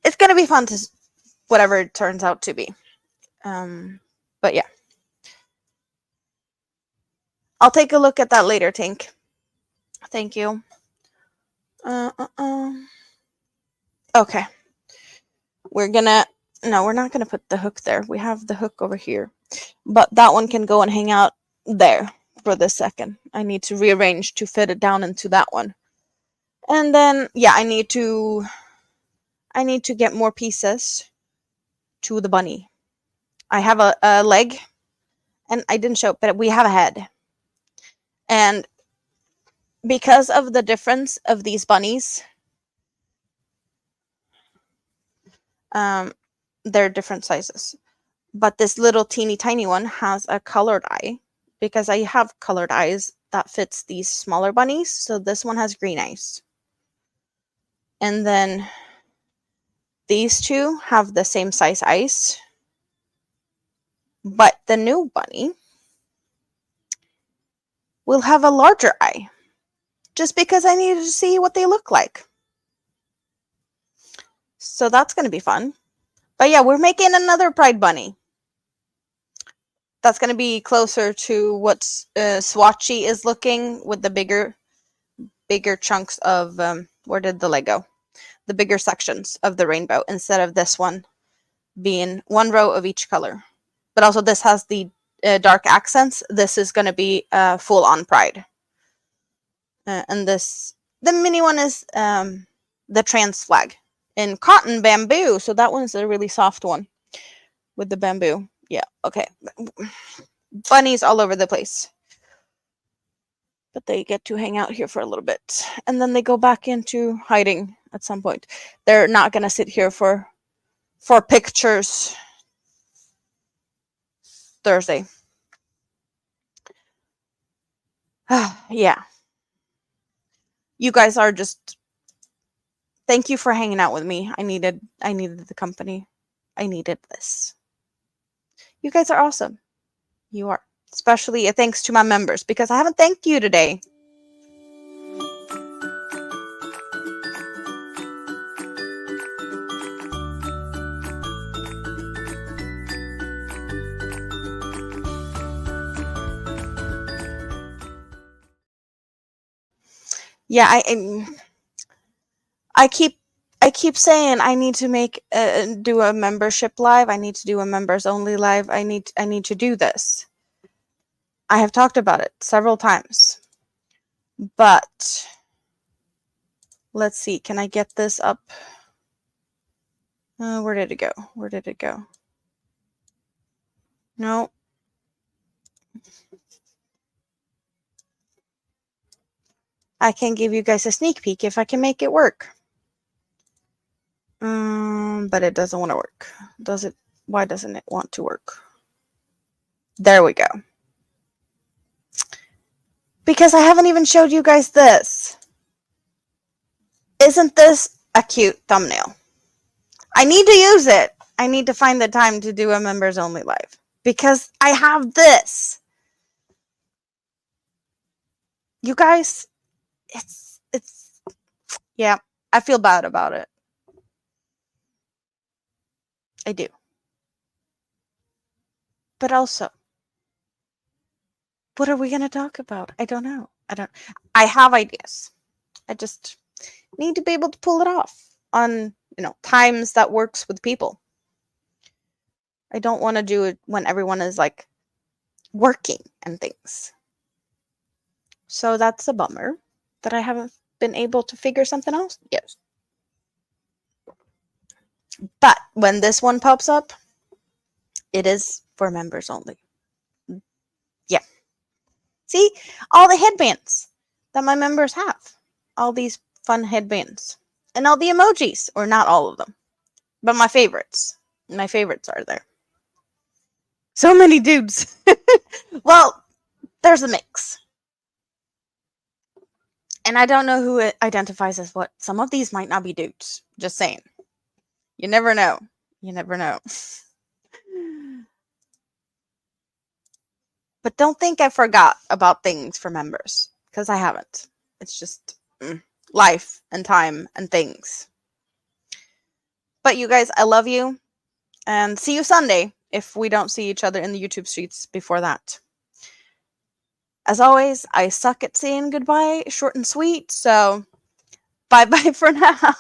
It's gonna be fun to whatever it turns out to be. But yeah, I'll take a look at that later, Tink. Thank you. Okay. We're not gonna put the hook there. We have the hook over here, but that one can go and hang out there for this second. I need to rearrange to fit it down into that one. And then, yeah, I need to get more pieces to the bunny. I have a leg, and I didn't show it, but we have a head. And because of the difference of these bunnies, they're different sizes. But this little teeny tiny one has a colored eye because I have colored eyes that fits these smaller bunnies. So this one has green eyes. And then these two have the same size eyes. But the new bunny will have a larger eye. Just because I needed to see what they look like. So that's going to be fun. But yeah, we're making another Pride Bunny. That's going to be closer to what Swatchy is looking with the bigger chunks of, where did the leg go? the bigger sections of the rainbow instead of this one being one row of each color. But also this has the dark accents. This is going to be full on pride. And the mini one is the trans flag in cotton bamboo. So that one's a really soft one with the bamboo. Yeah, okay. Bunnies all over the place. But they get to hang out here for a little bit. And then they go back into hiding at some point. They're not going to sit here for pictures Thursday. Yeah. You guys are just, thank you for hanging out with me. I needed the company. I needed this. You guys are awesome. You are. Especially a thanks to my members, because I haven't thanked you today. Yeah, I keep saying I need to make do a membership live. I need to do a members only live. I need to do this. I have talked about it several times. But let's see, can I get this up? Where did it go? Where did it go? No. I can give you guys a sneak peek if I can make it work. But it doesn't want to work. Does it? Why doesn't it want to work? There we go. Because I haven't even showed you guys this. Isn't this a cute thumbnail? I need to use it. I need to find the time to do a members only live. Because I have this. You guys, it's yeah, I feel bad about it. I do. But also, what are we going to talk about? I don't know. I have ideas. I just need to be able to pull it off on, times that works with people. I don't want to do it when everyone is like working and things. So that's a bummer that I haven't been able to figure something else. Yes. But when this one pops up, it is for members only. Yeah. See, all the headbands that my members have. All these fun headbands. And all the emojis. Or not all of them. But my favorites. My favorites are there. So many dudes. Well, there's a mix. And I don't know who it identifies as what. Some of these might not be dudes. Just saying. You never know. You never know. But don't think I forgot about things for members. Because I haven't. It's just life and time and things. But you guys, I love you. And see you Sunday if we don't see each other in the YouTube streets before that. As always, I suck at saying goodbye, short and sweet. So bye-bye for now.